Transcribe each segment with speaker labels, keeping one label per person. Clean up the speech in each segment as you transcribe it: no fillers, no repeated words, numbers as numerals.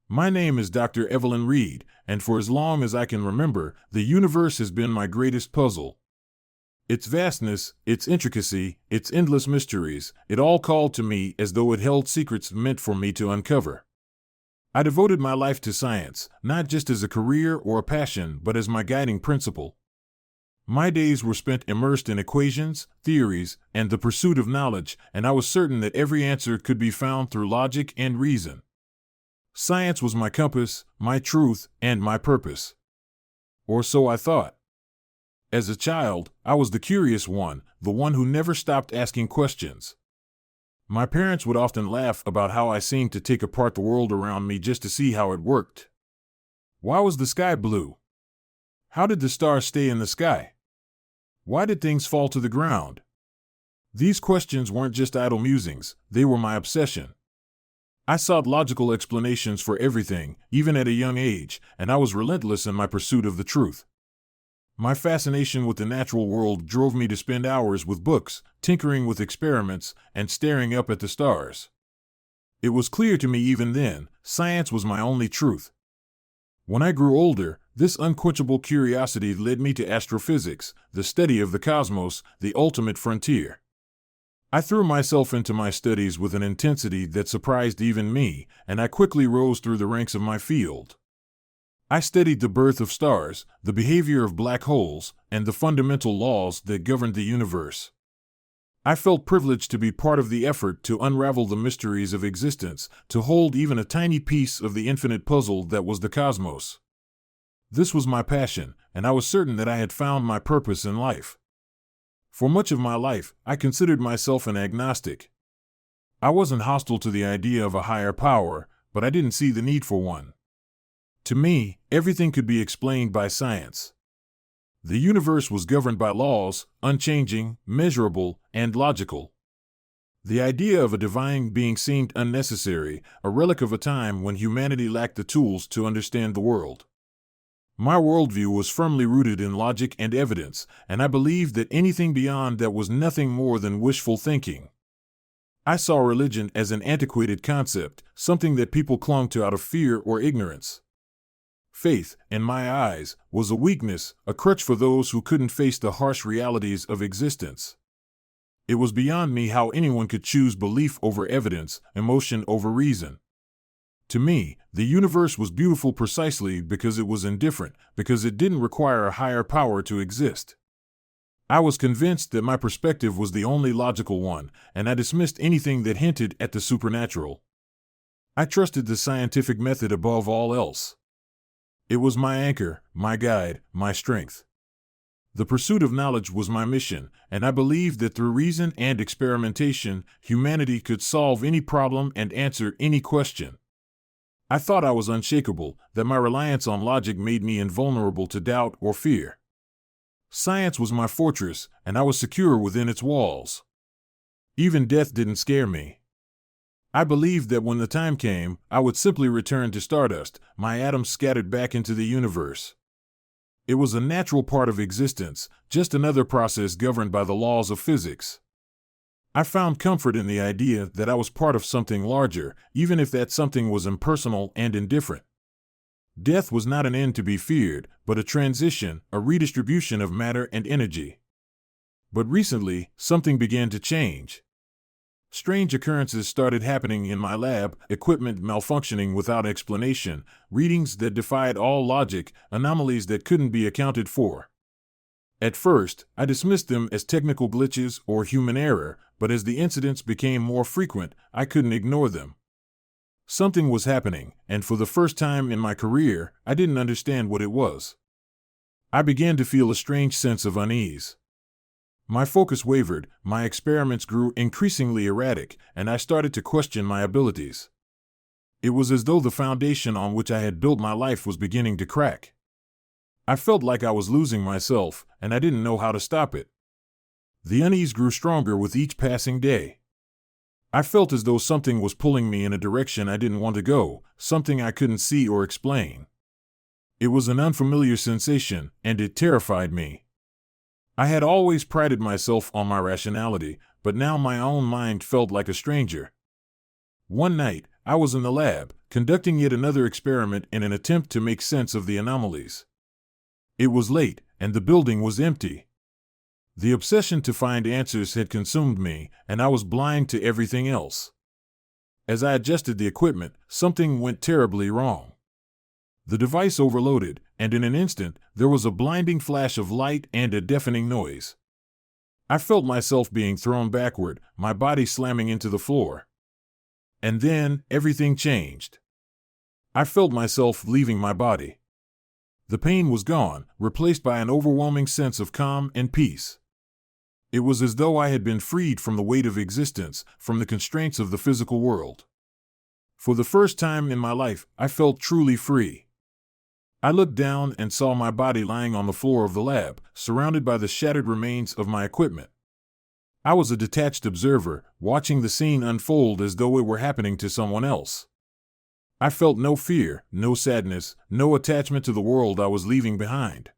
Speaker 1: My name is Dr. Evelyn Reed, and for as long as I can remember, the universe has been my greatest puzzle. Its vastness, its intricacy, its endless mysteries, it all called to me as though it held secrets meant for me to uncover. I devoted my life to science, not just as a career or a passion, but as my guiding principle. My days were spent immersed in equations, theories, and the pursuit of knowledge, and I was certain that every answer could be found through logic and reason. Science was my compass, my truth, and my purpose. Or so I thought. As a child, I was the curious one, the one who never stopped asking questions. My parents would often laugh about how I seemed to take apart the world around me just to see how it worked. Why was the sky blue? How did the stars stay in the sky? Why did things fall to the ground? These questions weren't just idle musings, they were my obsession. I sought logical explanations for everything, even at a young age, and I was relentless in my pursuit of the truth. My fascination with the natural world drove me to spend hours with books, tinkering with experiments, and staring up at the stars. It was clear to me even then, science was my only truth. When I grew older, this unquenchable curiosity led me to astrophysics, the study of the cosmos, the ultimate frontier. I threw myself into my studies with an intensity that surprised even me, and I quickly rose through the ranks of my field. I studied the birth of stars, the behavior of black holes, and the fundamental laws that governed the universe. I felt privileged to be part of the effort to unravel the mysteries of existence, to hold even a tiny piece of the infinite puzzle that was the cosmos. This was my passion, and I was certain that I had found my purpose in life. For much of my life, I considered myself an agnostic. I wasn't hostile to the idea of a higher power, but I didn't see the need for one. To me, everything could be explained by science. The universe was governed by laws, unchanging, measurable, and logical. The idea of a divine being seemed unnecessary, a relic of a time when humanity lacked the tools to understand the world. My worldview was firmly rooted in logic and evidence, and I believed that anything beyond that was nothing more than wishful thinking. I saw religion as an antiquated concept, something that people clung to out of fear or ignorance. Faith, in my eyes, was a weakness, a crutch for those who couldn't face the harsh realities of existence. It was beyond me how anyone could choose belief over evidence, emotion over reason. To me, the universe was beautiful precisely because it was indifferent, because it didn't require a higher power to exist. I was convinced that my perspective was the only logical one, and I dismissed anything that hinted at the supernatural. I trusted the scientific method above all else. It was my anchor, my guide, my strength. The pursuit of knowledge was my mission, and I believed that through reason and experimentation, humanity could solve any problem and answer any question. I thought I was unshakable, that my reliance on logic made me invulnerable to doubt or fear. Science was my fortress, and I was secure within its walls. Even death didn't scare me. I believed that when the time came, I would simply return to stardust, my atoms scattered back into the universe. It was a natural part of existence, just another process governed by the laws of physics. I found comfort in the idea that I was part of something larger, even if that something was impersonal and indifferent. Death was not an end to be feared, but a transition, a redistribution of matter and energy. But recently, something began to change. Strange occurrences started happening in my lab, equipment malfunctioning without explanation, readings that defied all logic, anomalies that couldn't be accounted for. At first, I dismissed them as technical glitches or human error, but as the incidents became more frequent, I couldn't ignore them. Something was happening, and for the first time in my career, I didn't understand what it was. I began to feel a strange sense of unease. My focus wavered, my experiments grew increasingly erratic, and I started to question my abilities. It was as though the foundation on which I had built my life was beginning to crack. I felt like I was losing myself, and I didn't know how to stop it. The unease grew stronger with each passing day. I felt as though something was pulling me in a direction I didn't want to go, something I couldn't see or explain. It was an unfamiliar sensation, and it terrified me. I had always prided myself on my rationality, but now my own mind felt like a stranger. One night, I was in the lab, conducting yet another experiment in an attempt to make sense of the anomalies. It was late, and the building was empty. The obsession to find answers had consumed me, and I was blind to everything else. As I adjusted the equipment, something went terribly wrong. The device overloaded, and in an instant, there was a blinding flash of light and a deafening noise. I felt myself being thrown backward, my body slamming into the floor. And then, everything changed. I felt myself leaving my body. The pain was gone, replaced by an overwhelming sense of calm and peace. It was as though I had been freed from the weight of existence, from the constraints of the physical world. For the first time in my life, I felt truly free. I looked down and saw my body lying on the floor of the lab, surrounded by the shattered remains of my equipment. I was a detached observer, watching the scene unfold as though it were happening to someone else. I felt no fear, no sadness, no attachment to the world I was leaving behind.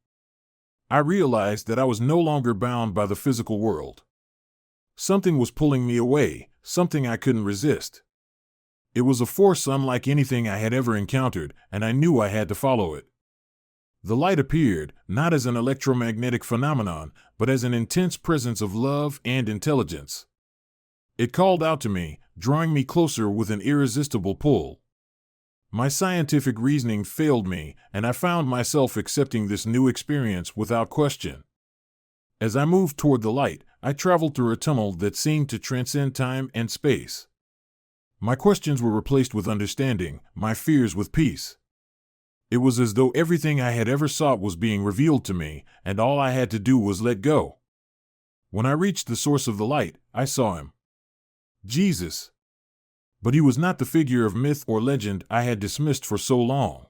Speaker 1: I realized that I was no longer bound by the physical world. Something was pulling me away, something I couldn't resist. It was a force unlike anything I had ever encountered, and I knew I had to follow it. The light appeared, not as an electromagnetic phenomenon, but as an intense presence of love and intelligence. It called out to me, drawing me closer with an irresistible pull. My scientific reasoning failed me, and I found myself accepting this new experience without question. As I moved toward the light, I traveled through a tunnel that seemed to transcend time and space. My questions were replaced with understanding, my fears with peace. It was as though everything I had ever sought was being revealed to me, and all I had to do was let go. When I reached the source of the light, I saw him. Jesus. But he was not the figure of myth or legend I had dismissed for so long.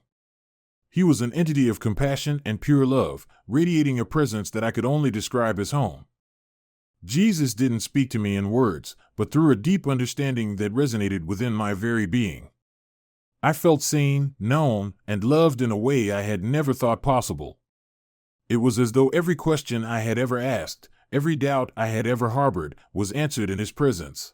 Speaker 1: He was an entity of compassion and pure love, radiating a presence that I could only describe as home. Jesus didn't speak to me in words, but through a deep understanding that resonated within my very being. I felt seen, known, and loved in a way I had never thought possible. It was as though every question I had ever asked, every doubt I had ever harbored, was answered in his presence.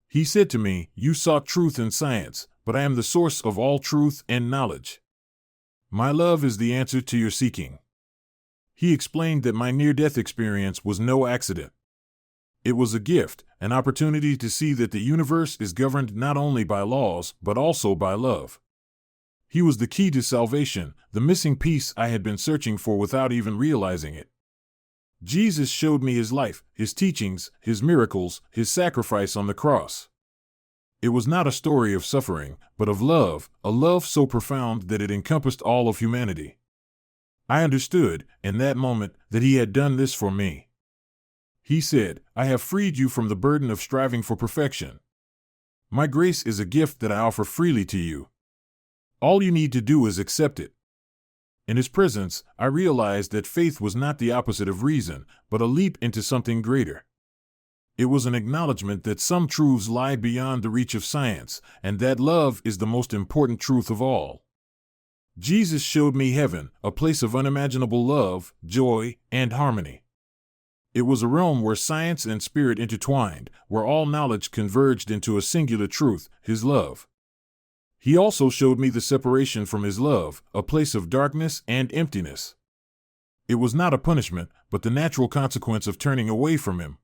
Speaker 1: He said to me, "You sought truth in science, but I am the source of all truth and knowledge. My love is the answer to your seeking." He explained that my near-death experience was no accident. It was a gift, an opportunity to see that the universe is governed not only by laws, but also by love. He was the key to salvation, the missing piece I had been searching for without even realizing it. Jesus showed me his life, his teachings, his miracles, his sacrifice on the cross. It was not a story of suffering, but of love, a love so profound that it encompassed all of humanity. I understood, in that moment, that he had done this for me. He said, "I have freed you from the burden of striving for perfection. My grace is a gift that I offer freely to you. All you need to do is accept it." In his presence, I realized that faith was not the opposite of reason, but a leap into something greater. It was an acknowledgement that some truths lie beyond the reach of science, and that love is the most important truth of all. Jesus showed me heaven, a place of unimaginable love, joy, and harmony. It was a realm where science and spirit intertwined, where all knowledge converged into a singular truth, his love. He also showed me the separation from his love, a place of darkness and emptiness. It was not a punishment, but the natural consequence of turning away from him.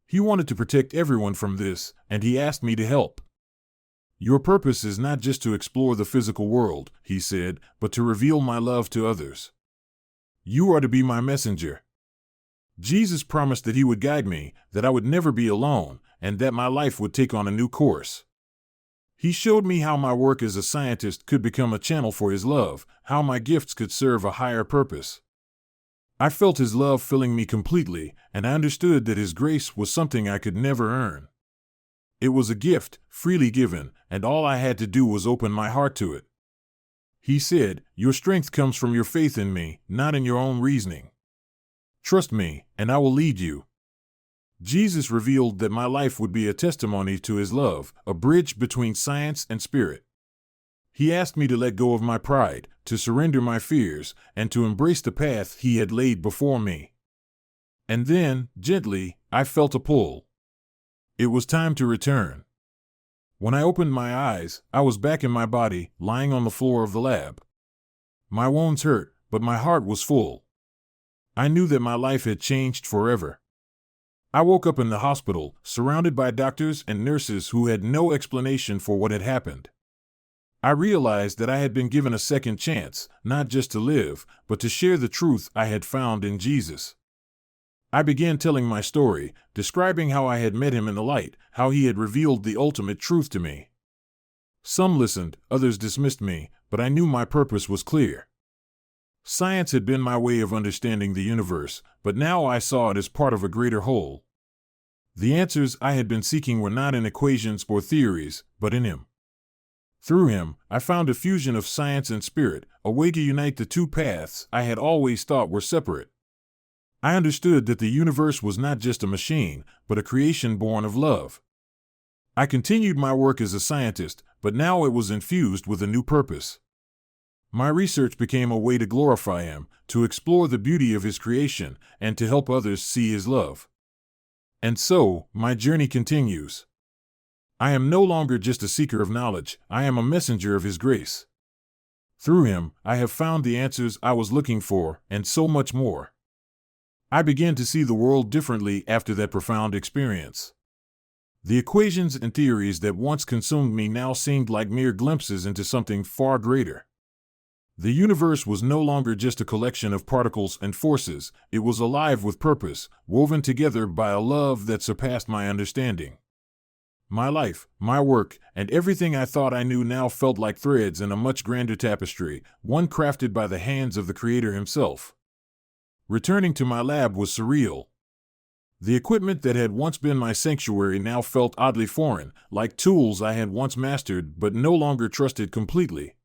Speaker 1: He wanted to protect everyone from this, and he asked me to help. "Your purpose is not just to explore the physical world," he said, "but to reveal my love to others. You are to be my messenger." Jesus promised that he would guide me, that I would never be alone, and that my life would take on a new course. He showed me how my work as a scientist could become a channel for his love, how my gifts could serve a higher purpose. I felt his love filling me completely, and I understood that his grace was something I could never earn. It was a gift, freely given, and all I had to do was open my heart to it. He said, "Your strength comes from your faith in me, not in your own reasoning. Trust me, and I will lead you." Jesus revealed that my life would be a testimony to his love, a bridge between science and spirit. He asked me to let go of my pride, to surrender my fears, and to embrace the path he had laid before me. And then, gently, I felt a pull. It was time to return. When I opened my eyes, I was back in my body, lying on the floor of the lab. My wounds hurt, but my heart was full. I knew that my life had changed forever. I woke up in the hospital, surrounded by doctors and nurses who had no explanation for what had happened. I realized that I had been given a second chance, not just to live, but to share the truth I had found in Jesus. I began telling my story, describing how I had met him in the light, how he had revealed the ultimate truth to me. Some listened, others dismissed me, but I knew my purpose was clear. Science had been my way of understanding the universe, but now I saw it as part of a greater whole. The answers I had been seeking were not in equations or theories, but in him. Through him, I found a fusion of science and spirit, a way to unite the two paths I had always thought were separate. I understood that the universe was not just a machine, but a creation born of love. I continued my work as a scientist, but now it was infused with a new purpose. My research became a way to glorify him, to explore the beauty of his creation, and to help others see his love. And so, my journey continues. I am no longer just a seeker of knowledge, I am a messenger of his grace. Through him, I have found the answers I was looking for, and so much more. I began to see the world differently after that profound experience. The equations and theories that once consumed me now seemed like mere glimpses into something far greater. The universe was no longer just a collection of particles and forces, it was alive with purpose, woven together by a love that surpassed my understanding. My life, my work, and everything I thought I knew now felt like threads in a much grander tapestry, one crafted by the hands of the Creator himself. Returning to my lab was surreal. The equipment that had once been my sanctuary now felt oddly foreign, like tools I had once mastered but no longer trusted completely.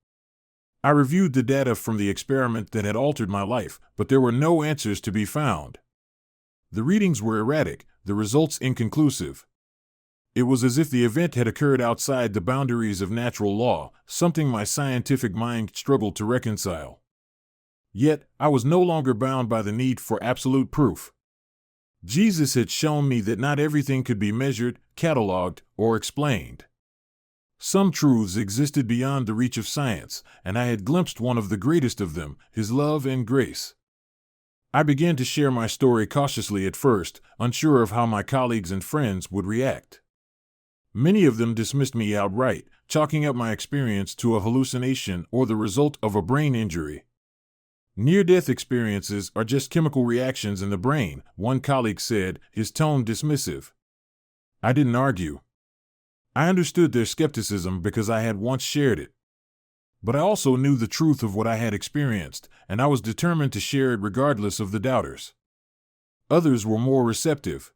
Speaker 1: I reviewed the data from the experiment that had altered my life, but there were no answers to be found. The readings were erratic, the results inconclusive. It was as if the event had occurred outside the boundaries of natural law, something my scientific mind struggled to reconcile. Yet, I was no longer bound by the need for absolute proof. Jesus had shown me that not everything could be measured, cataloged, or explained. Some truths existed beyond the reach of science, and I had glimpsed one of the greatest of them, his love and grace. I began to share my story cautiously at first, unsure of how my colleagues and friends would react. Many of them dismissed me outright, chalking up my experience to a hallucination or the result of a brain injury. Near-death experiences are just chemical reactions in the brain, one colleague said, his tone dismissive. I didn't argue. I understood their skepticism because I had once shared it. But I also knew the truth of what I had experienced, and I was determined to share it regardless of the doubters. Others were more receptive.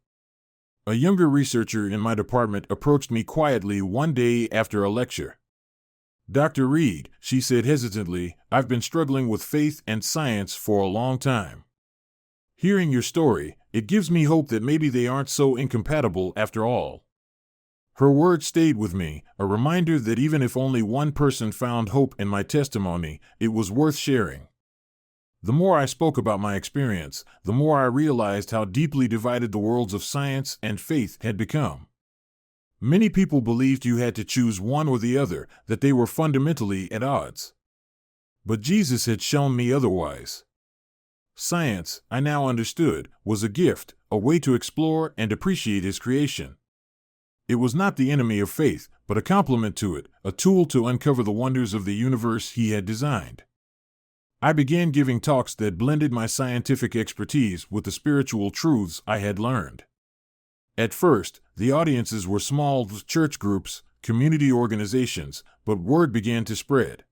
Speaker 1: A younger researcher in my department approached me quietly one day after a lecture. "Dr. Reed," she said hesitantly, "I've been struggling with faith and science for a long time. Hearing your story, it gives me hope that maybe they aren't so incompatible after all." Her words stayed with me, a reminder that even if only one person found hope in my testimony, it was worth sharing. The more I spoke about my experience, the more I realized how deeply divided the worlds of science and faith had become. Many people believed you had to choose one or the other, that they were fundamentally at odds. But Jesus had shown me otherwise. Science, I now understood, was a gift, a way to explore and appreciate his creation. It was not the enemy of faith, but a complement to it, a tool to uncover the wonders of the universe he had designed. I began giving talks that blended my scientific expertise with the spiritual truths I had learned. At first, the audiences were small church groups, community organizations, but word began to spread.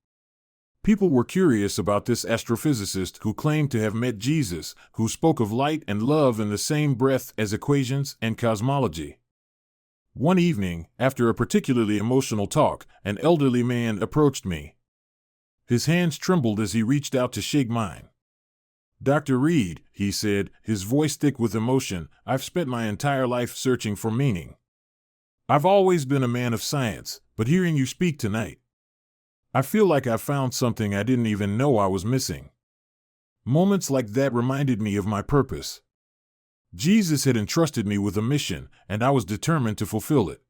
Speaker 1: People were curious about this astrophysicist who claimed to have met Jesus, who spoke of light and love in the same breath as equations and cosmology. One evening, after a particularly emotional talk, an elderly man approached me. His hands trembled as he reached out to shake mine. "Dr. Reed," he said, his voice thick with emotion, "I've spent my entire life searching for meaning. I've always been a man of science, but hearing you speak tonight, I feel like I've found something I didn't even know I was missing." Moments like that reminded me of my purpose. Jesus had entrusted me with a mission, and I was determined to fulfill it.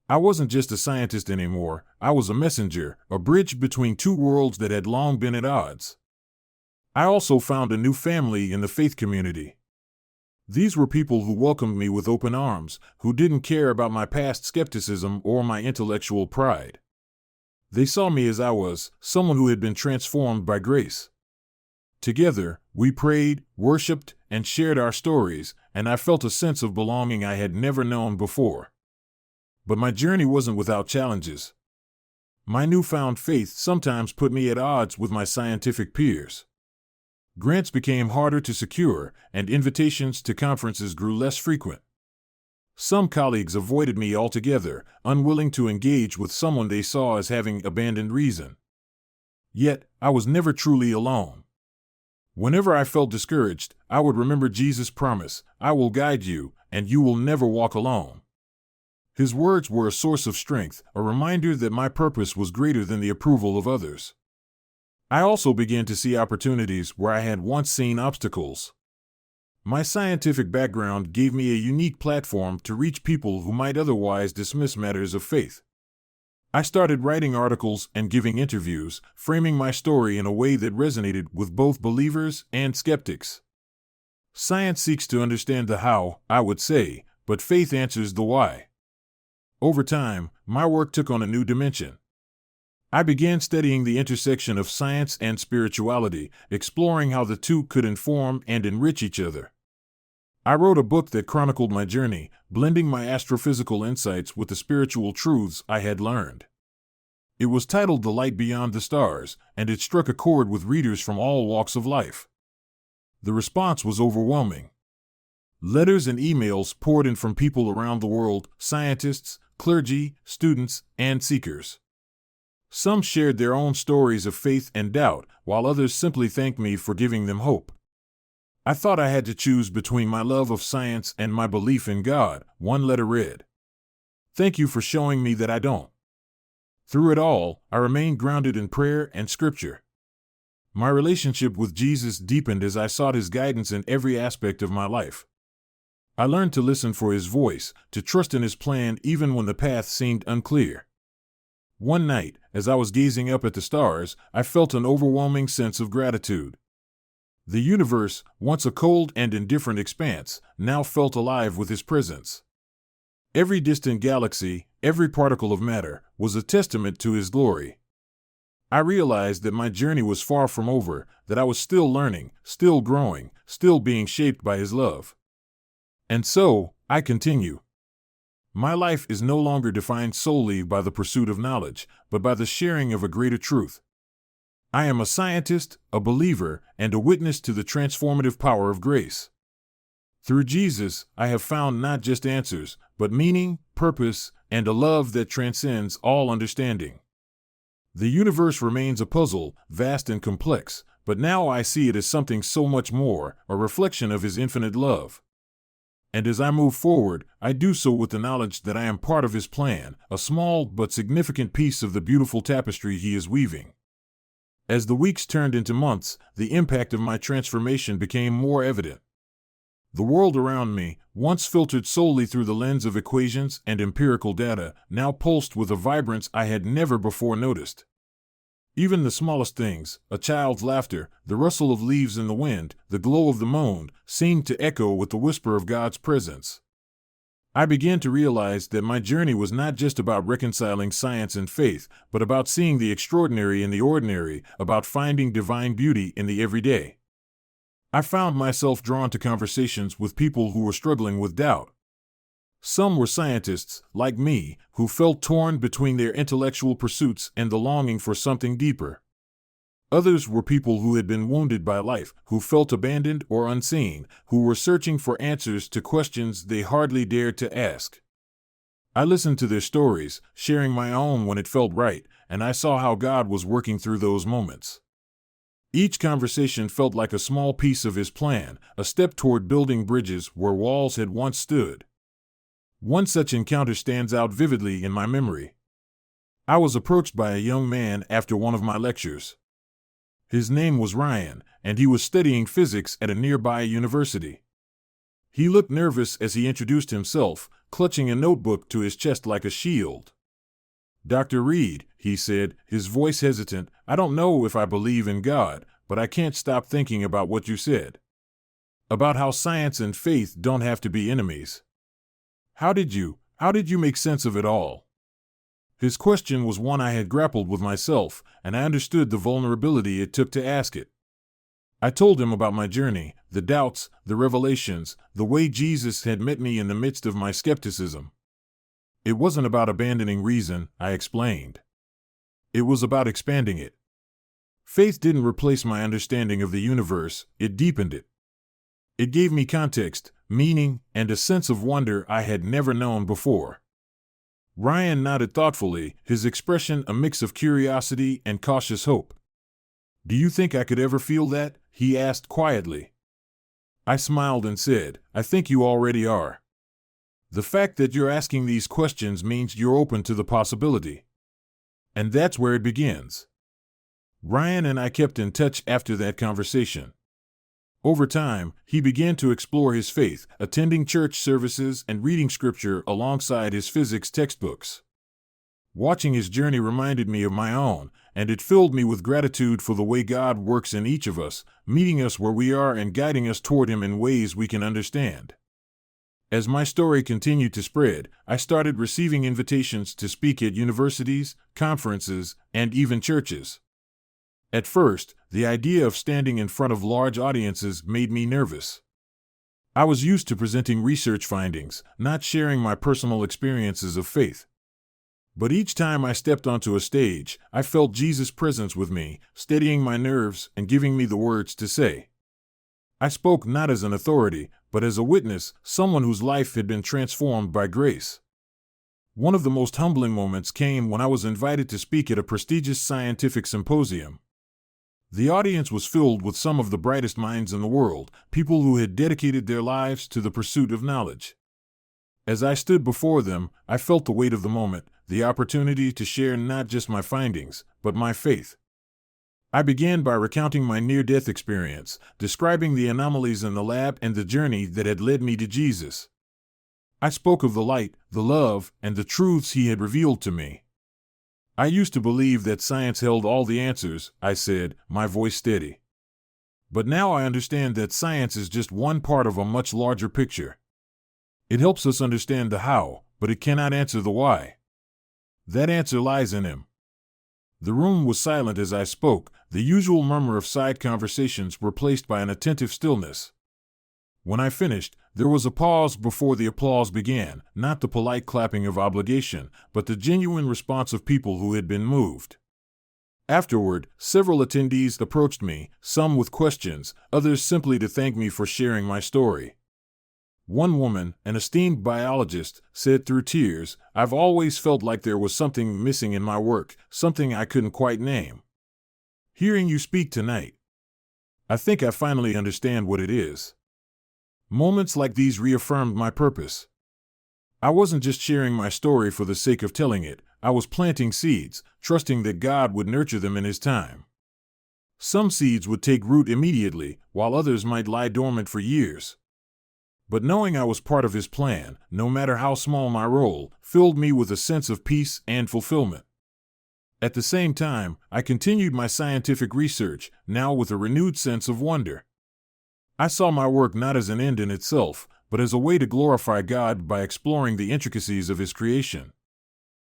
Speaker 1: I wasn't just a scientist anymore, I was a messenger, a bridge between two worlds that had long been at odds. I also found a new family in the faith community. These were people who welcomed me with open arms, who didn't care about my past skepticism or my intellectual pride. They saw me as I was, someone who had been transformed by grace. Together, we prayed, worshiped, and shared our stories, and I felt a sense of belonging I had never known before. But my journey wasn't without challenges. My newfound faith sometimes put me at odds with my scientific peers. Grants became harder to secure, and invitations to conferences grew less frequent. Some colleagues avoided me altogether, unwilling to engage with someone they saw as having abandoned reason. Yet, I was never truly alone. Whenever I felt discouraged, I would remember Jesus' promise, "I will guide you, and you will never walk alone." His words were a source of strength, a reminder that my purpose was greater than the approval of others. I also began to see opportunities where I had once seen obstacles. My scientific background gave me a unique platform to reach people who might otherwise dismiss matters of faith. I started writing articles and giving interviews, framing my story in a way that resonated with both believers and skeptics. Science seeks to understand the how, I would say, but faith answers the why. Over time, my work took on a new dimension. I began studying the intersection of science and spirituality, exploring how the two could inform and enrich each other. I wrote a book that chronicled my journey, blending my astrophysical insights with the spiritual truths I had learned. It was titled The Light Beyond the Stars, and it struck a chord with readers from all walks of life. The response was overwhelming. Letters and emails poured in from people around the world, scientists, clergy, students, and seekers. Some shared their own stories of faith and doubt, while others simply thanked me for giving them hope. I thought I had to choose between my love of science and my belief in God, one letter read. "Thank you for showing me that I don't." Through it all, I remained grounded in prayer and scripture. My relationship with Jesus deepened as I sought his guidance in every aspect of my life. I learned to listen for his voice, to trust in his plan even when the path seemed unclear. One night, as I was gazing up at the stars, I felt an overwhelming sense of gratitude. The universe, once a cold and indifferent expanse, now felt alive with his presence. Every distant galaxy, every particle of matter, was a testament to his glory. I realized that my journey was far from over, that I was still learning, still growing, still being shaped by his love. And so, I continue. My life is no longer defined solely by the pursuit of knowledge, but by the sharing of a greater truth. I am a scientist, a believer, and a witness to the transformative power of grace. Through Jesus, I have found not just answers, but meaning, purpose, and a love that transcends all understanding. The universe remains a puzzle, vast and complex, but now I see it as something so much more, a reflection of his infinite love. And as I move forward, I do so with the knowledge that I am part of his plan, a small but significant piece of the beautiful tapestry he is weaving. As the weeks turned into months, the impact of my transformation became more evident. The world around me, once filtered solely through the lens of equations and empirical data, now pulsed with a vibrance I had never before noticed. Even the smallest things, a child's laughter, the rustle of leaves in the wind, the glow of the moon, seemed to echo with the whisper of God's presence. I began to realize that my journey was not just about reconciling science and faith, but about seeing the extraordinary in the ordinary, about finding divine beauty in the everyday. I found myself drawn to conversations with people who were struggling with doubt. Some were scientists, like me, who felt torn between their intellectual pursuits and the longing for something deeper. Others were people who had been wounded by life, who felt abandoned or unseen, who were searching for answers to questions they hardly dared to ask. I listened to their stories, sharing my own when it felt right, and I saw how God was working through those moments. Each conversation felt like a small piece of his plan, a step toward building bridges where walls had once stood. One such encounter stands out vividly in my memory. I was approached by a young man after one of my lectures. His name was Ryan, and he was studying physics at a nearby university. He looked nervous as he introduced himself, clutching a notebook to his chest like a shield. "Dr. Reed," he said, his voice hesitant, "I don't know if I believe in God, but I can't stop thinking about what you said. About how science and faith don't have to be enemies. How did you make sense of it all?" His question was one I had grappled with myself, and I understood the vulnerability it took to ask it. I told him about my journey, the doubts, the revelations, the way Jesus had met me in the midst of my skepticism. It wasn't about abandoning reason, I explained. It was about expanding it. Faith didn't replace my understanding of the universe, it deepened it. It gave me context, meaning, and a sense of wonder I had never known before. Ryan nodded thoughtfully, his expression a mix of curiosity and cautious hope. "Do you think I could ever feel that?" he asked quietly. I smiled and said, "I think you already are. The fact that you're asking these questions means you're open to the possibility. And that's where it begins." Ryan and I kept in touch after that conversation. Over time, he began to explore his faith, attending church services and reading scripture alongside his physics textbooks. Watching his journey reminded me of my own, and it filled me with gratitude for the way God works in each of us, meeting us where we are and guiding us toward Him in ways we can understand. As my story continued to spread, I started receiving invitations to speak at universities, conferences, and even churches. At first, the idea of standing in front of large audiences made me nervous. I was used to presenting research findings, not sharing my personal experiences of faith. But each time I stepped onto a stage, I felt Jesus' presence with me, steadying my nerves and giving me the words to say. I spoke not as an authority, but as a witness, someone whose life had been transformed by grace. One of the most humbling moments came when I was invited to speak at a prestigious scientific symposium. The audience was filled with some of the brightest minds in the world, people who had dedicated their lives to the pursuit of knowledge. As I stood before them, I felt the weight of the moment, the opportunity to share not just my findings, but my faith. I began by recounting my near-death experience, describing the anomalies in the lab and the journey that had led me to Jesus. I spoke of the light, the love, and the truths He had revealed to me. "I used to believe that science held all the answers," I said, my voice steady. "But now I understand that science is just one part of a much larger picture. It helps us understand the how, but it cannot answer the why. That answer lies in Him." The room was silent as I spoke, the usual murmur of side conversations replaced by an attentive stillness. When I finished, there was a pause before the applause began, not the polite clapping of obligation, but the genuine response of people who had been moved. Afterward, several attendees approached me, some with questions, others simply to thank me for sharing my story. One woman, an esteemed biologist, said through tears, "I've always felt like there was something missing in my work, something I couldn't quite name. Hearing you speak tonight, I think I finally understand what it is." Moments like these reaffirmed my purpose. I wasn't just sharing my story for the sake of telling it, I was planting seeds, trusting that God would nurture them in His time. Some seeds would take root immediately, while others might lie dormant for years. But knowing I was part of His plan, no matter how small my role, filled me with a sense of peace and fulfillment. At the same time, I continued my scientific research, now with a renewed sense of wonder. I saw my work not as an end in itself, but as a way to glorify God by exploring the intricacies of His creation.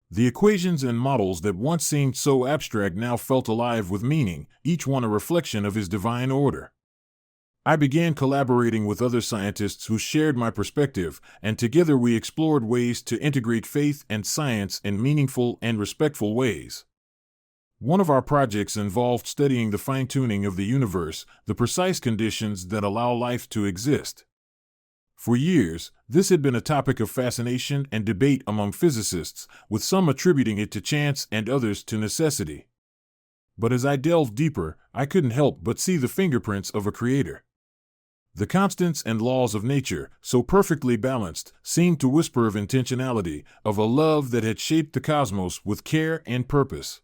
Speaker 1: The equations and models that once seemed so abstract now felt alive with meaning, each one a reflection of His divine order. I began collaborating with other scientists who shared my perspective, and together we explored ways to integrate faith and science in meaningful and respectful ways. One of our projects involved studying the fine-tuning of the universe, the precise conditions that allow life to exist. For years, this had been a topic of fascination and debate among physicists, with some attributing it to chance and others to necessity. But as I delved deeper, I couldn't help but see the fingerprints of a creator. The constants and laws of nature, so perfectly balanced, seemed to whisper of intentionality, of a love that had shaped the cosmos with care and purpose.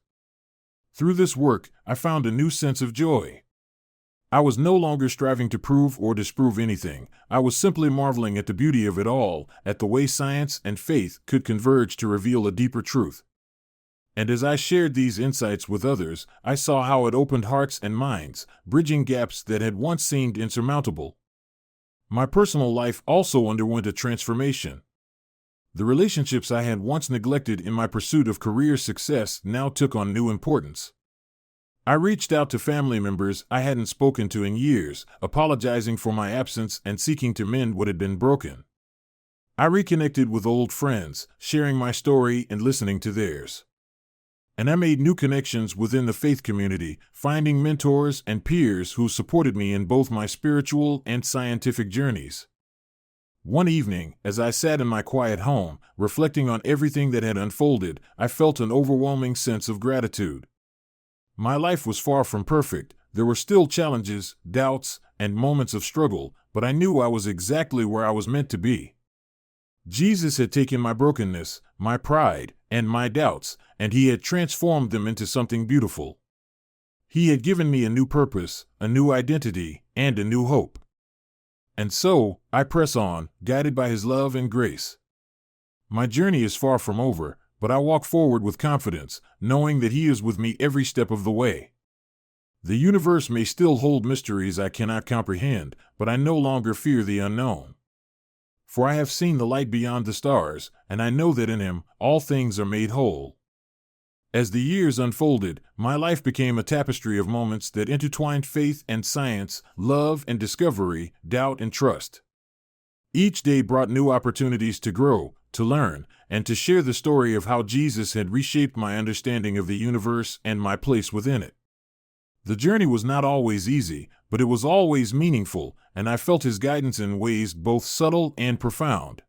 Speaker 1: Through this work, I found a new sense of joy. I was no longer striving to prove or disprove anything. I was simply marveling at the beauty of it all, at the way science and faith could converge to reveal a deeper truth. And as I shared these insights with others, I saw how it opened hearts and minds, bridging gaps that had once seemed insurmountable. My personal life also underwent a transformation. The relationships I had once neglected in my pursuit of career success now took on new importance. I reached out to family members I hadn't spoken to in years, apologizing for my absence and seeking to mend what had been broken. I reconnected with old friends, sharing my story and listening to theirs. And I made new connections within the faith community, finding mentors and peers who supported me in both my spiritual and scientific journeys. One evening, as I sat in my quiet home, reflecting on everything that had unfolded, I felt an overwhelming sense of gratitude. My life was far from perfect. There were still challenges, doubts, and moments of struggle, but I knew I was exactly where I was meant to be. Jesus had taken my brokenness, my pride, and my doubts, and He had transformed them into something beautiful. He had given me a new purpose, a new identity, and a new hope. And so, I press on, guided by His love and grace. My journey is far from over, but I walk forward with confidence, knowing that He is with me every step of the way. The universe may still hold mysteries I cannot comprehend, but I no longer fear the unknown. For I have seen the light beyond the stars, and I know that in Him all things are made whole. As the years unfolded, my life became a tapestry of moments that intertwined faith and science, love and discovery, doubt and trust. Each day brought new opportunities to grow, to learn, and to share the story of how Jesus had reshaped my understanding of the universe and my place within it. The journey was not always easy, but it was always meaningful, and I felt His guidance in ways both subtle and profound.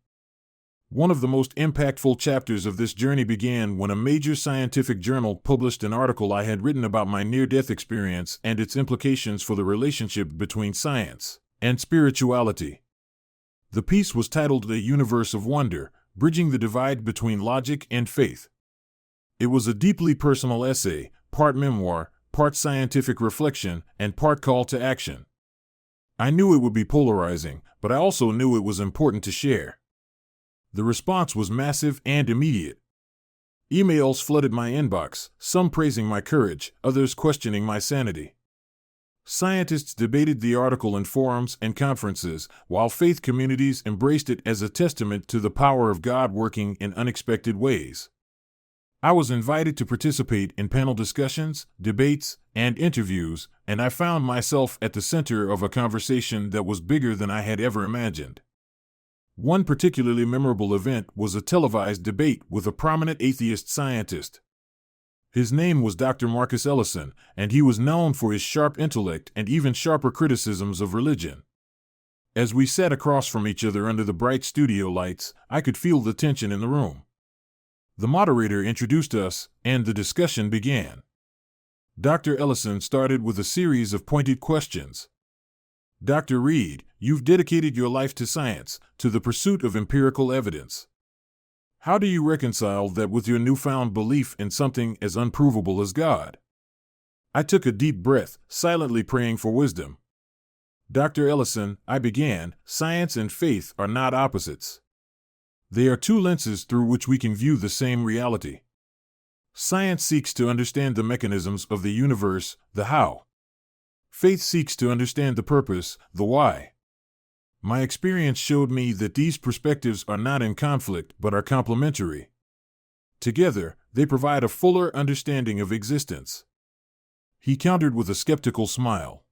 Speaker 1: One of the most impactful chapters of this journey began when a major scientific journal published an article I had written about my near-death experience and its implications for the relationship between science and spirituality. The piece was titled "A Universe of Wonder: Bridging the Divide Between Logic and Faith." It was a deeply personal essay, part memoir, part scientific reflection, and part call to action. I knew it would be polarizing, but I also knew it was important to share. The response was massive and immediate. Emails flooded my inbox, some praising my courage, others questioning my sanity. Scientists debated the article in forums and conferences, while faith communities embraced it as a testament to the power of God working in unexpected ways. I was invited to participate in panel discussions, debates, and interviews, and I found myself at the center of a conversation that was bigger than I had ever imagined. One particularly memorable event was a televised debate with a prominent atheist scientist. His name was Dr. Marcus Ellison, and he was known for his sharp intellect and even sharper criticisms of religion. As we sat across from each other under the bright studio lights, I could feel the tension in the room. The moderator introduced us, and the discussion began. Dr. Ellison started with a series of pointed questions. "Dr. Reed, you've dedicated your life to science, to the pursuit of empirical evidence. How do you reconcile that with your newfound belief in something as unprovable as God?" I took a deep breath, silently praying for wisdom. "Dr. Ellison," I began, "science and faith are not opposites. They are two lenses through which we can view the same reality. Science seeks to understand the mechanisms of the universe, the how. Faith seeks to understand the purpose, the why. My experience showed me that these perspectives are not in conflict but are complementary. Together, they provide a fuller understanding of existence." He countered with a skeptical smile.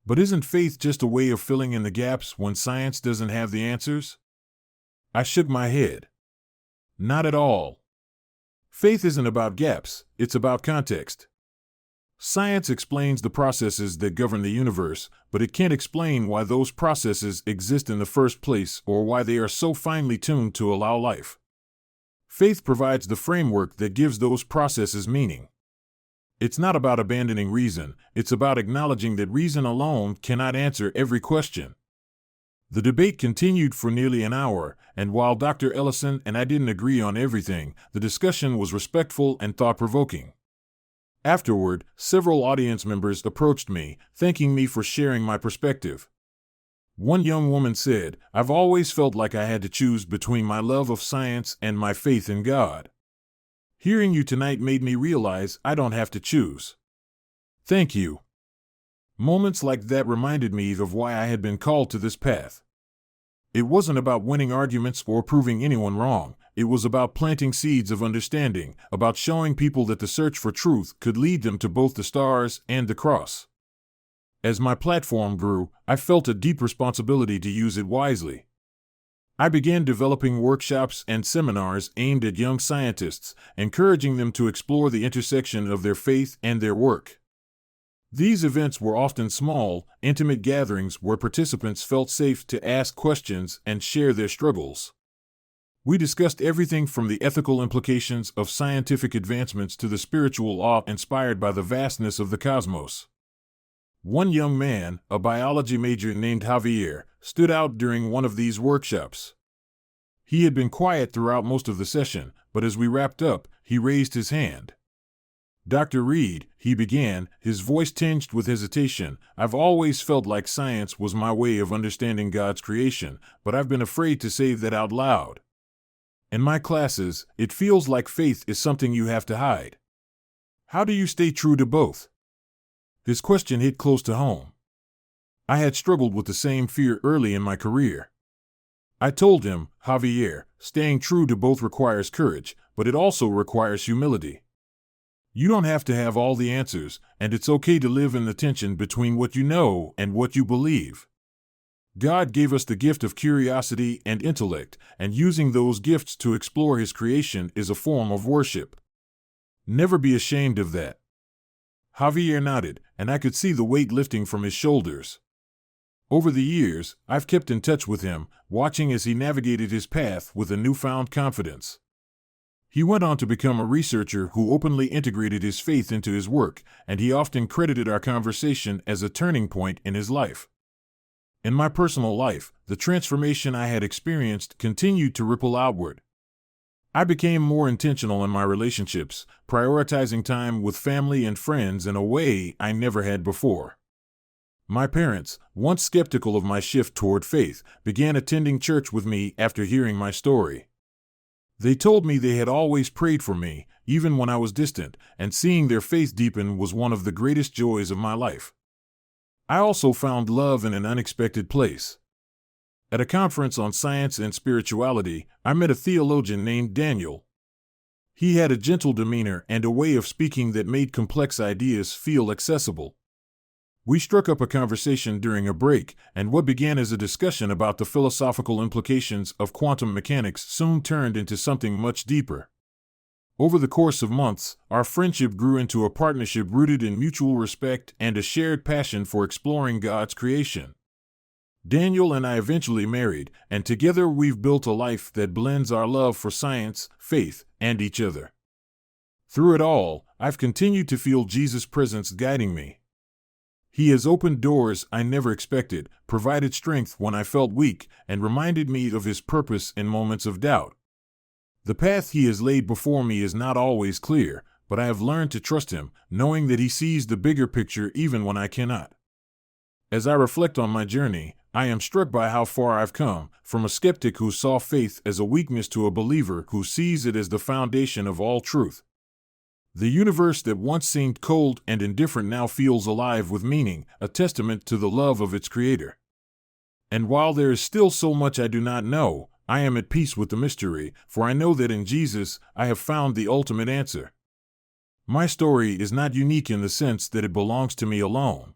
Speaker 1: "But isn't faith just a way of filling in the gaps when science doesn't have the answers?" I shook my head. "Not at all. Faith isn't about gaps, it's about context. Science explains the processes that govern the universe, but it can't explain why those processes exist in the first place or why they are so finely tuned to allow life. Faith provides the framework that gives those processes meaning. It's not about abandoning reason, it's about acknowledging that reason alone cannot answer every question." The debate continued for nearly an hour, and while Dr. Ellison and I didn't agree on everything, the discussion was respectful and thought-provoking. Afterward, several audience members approached me, thanking me for sharing my perspective. One young woman said, "I've always felt like I had to choose between my love of science and my faith in God. Hearing you tonight made me realize I don't have to choose. Thank you." Moments like that reminded me of why I had been called to this path. It wasn't about winning arguments or proving anyone wrong. It was about planting seeds of understanding, about showing people that the search for truth could lead them to both the stars and the cross. As my platform grew, I felt a deep responsibility to use it wisely. I began developing workshops and seminars aimed at young scientists, encouraging them to explore the intersection of their faith and their work. These events were often small, intimate gatherings where participants felt safe to ask questions and share their struggles. We discussed everything from the ethical implications of scientific advancements to the spiritual awe inspired by the vastness of the cosmos. One young man, a biology major named Javier, stood out during one of these workshops. He had been quiet throughout most of the session, but as we wrapped up, he raised his hand. "Dr. Reed," he began, his voice tinged with hesitation, "I've always felt like science was my way of understanding God's creation, but I've been afraid to say that out loud. In my classes, it feels like faith is something you have to hide. How do you stay true to both?" His question hit close to home. I had struggled with the same fear early in my career. I told him, "Javier, staying true to both requires courage, but it also requires humility. You don't have to have all the answers, and it's okay to live in the tension between what you know and what you believe. God gave us the gift of curiosity and intellect, and using those gifts to explore His creation is a form of worship. Never be ashamed of that." Javier nodded, and I could see the weight lifting from his shoulders. Over the years, I've kept in touch with him, watching as he navigated his path with a newfound confidence. He went on to become a researcher who openly integrated his faith into his work, and he often credited our conversation as a turning point in his life. In my personal life, the transformation I had experienced continued to ripple outward. I became more intentional in my relationships, prioritizing time with family and friends in a way I never had before. My parents, once skeptical of my shift toward faith, began attending church with me after hearing my story. They told me they had always prayed for me, even when I was distant, and seeing their faith deepen was one of the greatest joys of my life. I also found love in an unexpected place. At a conference on science and spirituality, I met a theologian named Daniel. He had a gentle demeanor and a way of speaking that made complex ideas feel accessible. We struck up a conversation during a break, and what began as a discussion about the philosophical implications of quantum mechanics soon turned into something much deeper. Over the course of months, our friendship grew into a partnership rooted in mutual respect and a shared passion for exploring God's creation. Daniel and I eventually married, and together we've built a life that blends our love for science, faith, and each other. Through it all, I've continued to feel Jesus' presence guiding me. He has opened doors I never expected, provided strength when I felt weak, and reminded me of His purpose in moments of doubt. The path He has laid before me is not always clear, but I have learned to trust Him, knowing that He sees the bigger picture even when I cannot. As I reflect on my journey, I am struck by how far I've come, from a skeptic who saw faith as a weakness to a believer who sees it as the foundation of all truth. The universe that once seemed cold and indifferent now feels alive with meaning, a testament to the love of its creator. And while there is still so much I do not know, I am at peace with the mystery, for I know that in Jesus I have found the ultimate answer. My story is not unique in the sense that it belongs to me alone.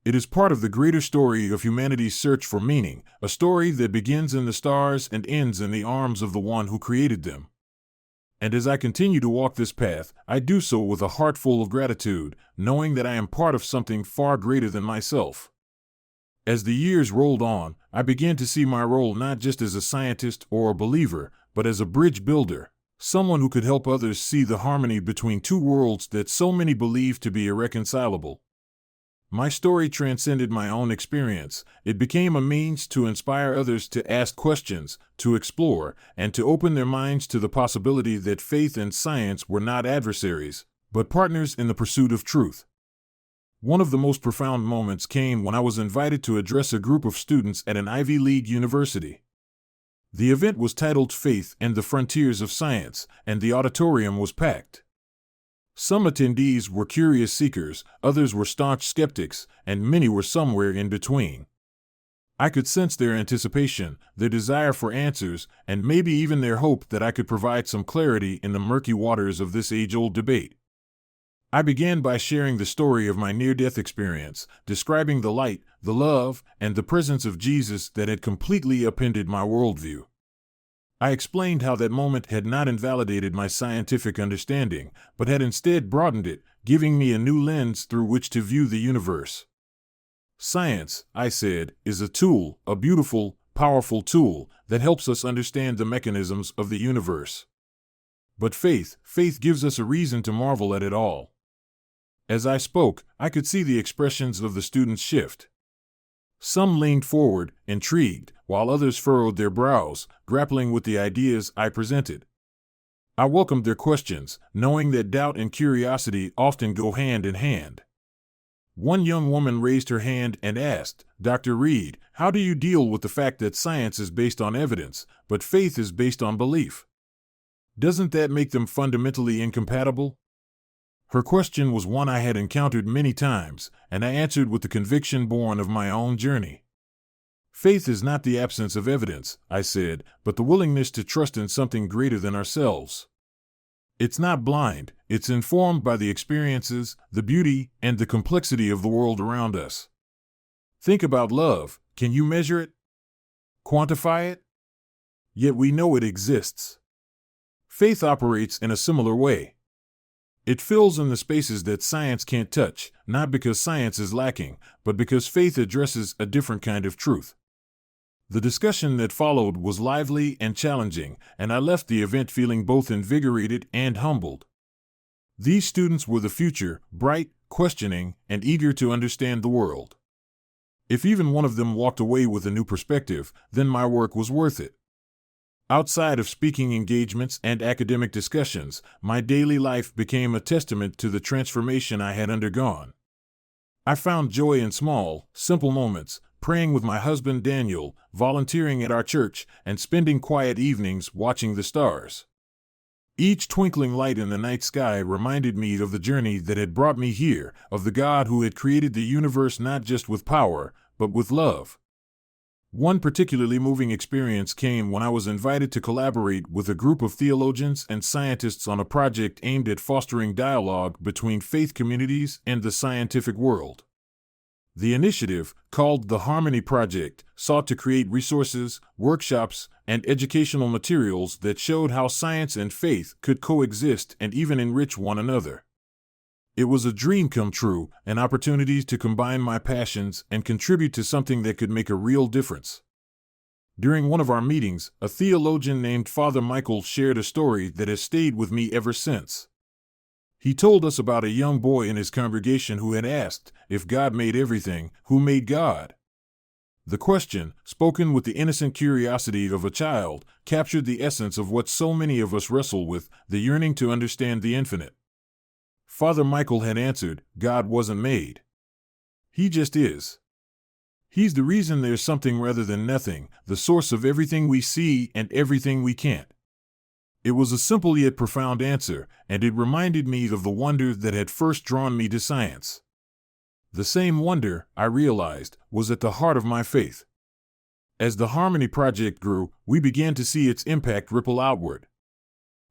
Speaker 1: It is part of the greater story of humanity's search for meaning, a story that begins in the stars and ends in the arms of the one who created them. And as I continue to walk this path, I do so with a heart full of gratitude, knowing that I am part of something far greater than myself. As the years rolled on, I began to see my role not just as a scientist or a believer, but as a bridge builder, someone who could help others see the harmony between two worlds that so many believe to be irreconcilable. My story transcended my own experience. It became a means to inspire others to ask questions, to explore, and to open their minds to the possibility that faith and science were not adversaries, but partners in the pursuit of truth. One of the most profound moments came when I was invited to address a group of students at an Ivy League university. The event was titled Faith and the Frontiers of Science, and the auditorium was packed. Some attendees were curious seekers, others were staunch skeptics, and many were somewhere in between. I could sense their anticipation, their desire for answers, and maybe even their hope that I could provide some clarity in the murky waters of this age-old debate. I began by sharing the story of my near-death experience, describing the light, the love, and the presence of Jesus that had completely upended my worldview. I explained how that moment had not invalidated my scientific understanding, but had instead broadened it, giving me a new lens through which to view the universe. Science, I said, is a tool, a beautiful, powerful tool, that helps us understand the mechanisms of the universe. But faith gives us a reason to marvel at it all. As I spoke, I could see the expressions of the students shift. Some leaned forward, intrigued, while others furrowed their brows, grappling with the ideas I presented. I welcomed their questions, knowing that doubt and curiosity often go hand in hand. One young woman raised her hand and asked, "Dr. Reed, how do you deal with the fact that science is based on evidence, but faith is based on belief? Doesn't that make them fundamentally incompatible?" Her question was one I had encountered many times, and I answered with the conviction born of my own journey. Faith is not the absence of evidence, I said, but the willingness to trust in something greater than ourselves. It's not blind, it's informed by the experiences, the beauty, and the complexity of the world around us. Think about love. Can you measure it? Quantify it? Yet we know it exists. Faith operates in a similar way. It fills in the spaces that science can't touch, not because science is lacking, but because faith addresses a different kind of truth. The discussion that followed was lively and challenging, and I left the event feeling both invigorated and humbled. These students were the future, bright, questioning, and eager to understand the world. If even one of them walked away with a new perspective, then my work was worth it. Outside of speaking engagements and academic discussions, my daily life became a testament to the transformation I had undergone. I found joy in small, simple moments, praying with my husband Daniel, volunteering at our church, and spending quiet evenings watching the stars. Each twinkling light in the night sky reminded me of the journey that had brought me here, of the God who had created the universe not just with power, but with love. One particularly moving experience came when I was invited to collaborate with a group of theologians and scientists on a project aimed at fostering dialogue between faith communities and the scientific world. The initiative, called the Harmony Project, sought to create resources, workshops, and educational materials that showed how science and faith could coexist and even enrich one another. It was a dream come true, an opportunity to combine my passions and contribute to something that could make a real difference. During one of our meetings, a theologian named Father Michael shared a story that has stayed with me ever since. He told us about a young boy in his congregation who had asked, if God made everything, who made God? The question, spoken with the innocent curiosity of a child, captured the essence of what so many of us wrestle with, the yearning to understand the infinite. Father Michael had answered, God wasn't made. He just is. He's the reason there's something rather than nothing, the source of everything we see and everything we can't. It was a simple yet profound answer, and it reminded me of the wonder that had first drawn me to science. The same wonder, I realized, was at the heart of my faith. As the Harmony Project grew, we began to see its impact ripple outward.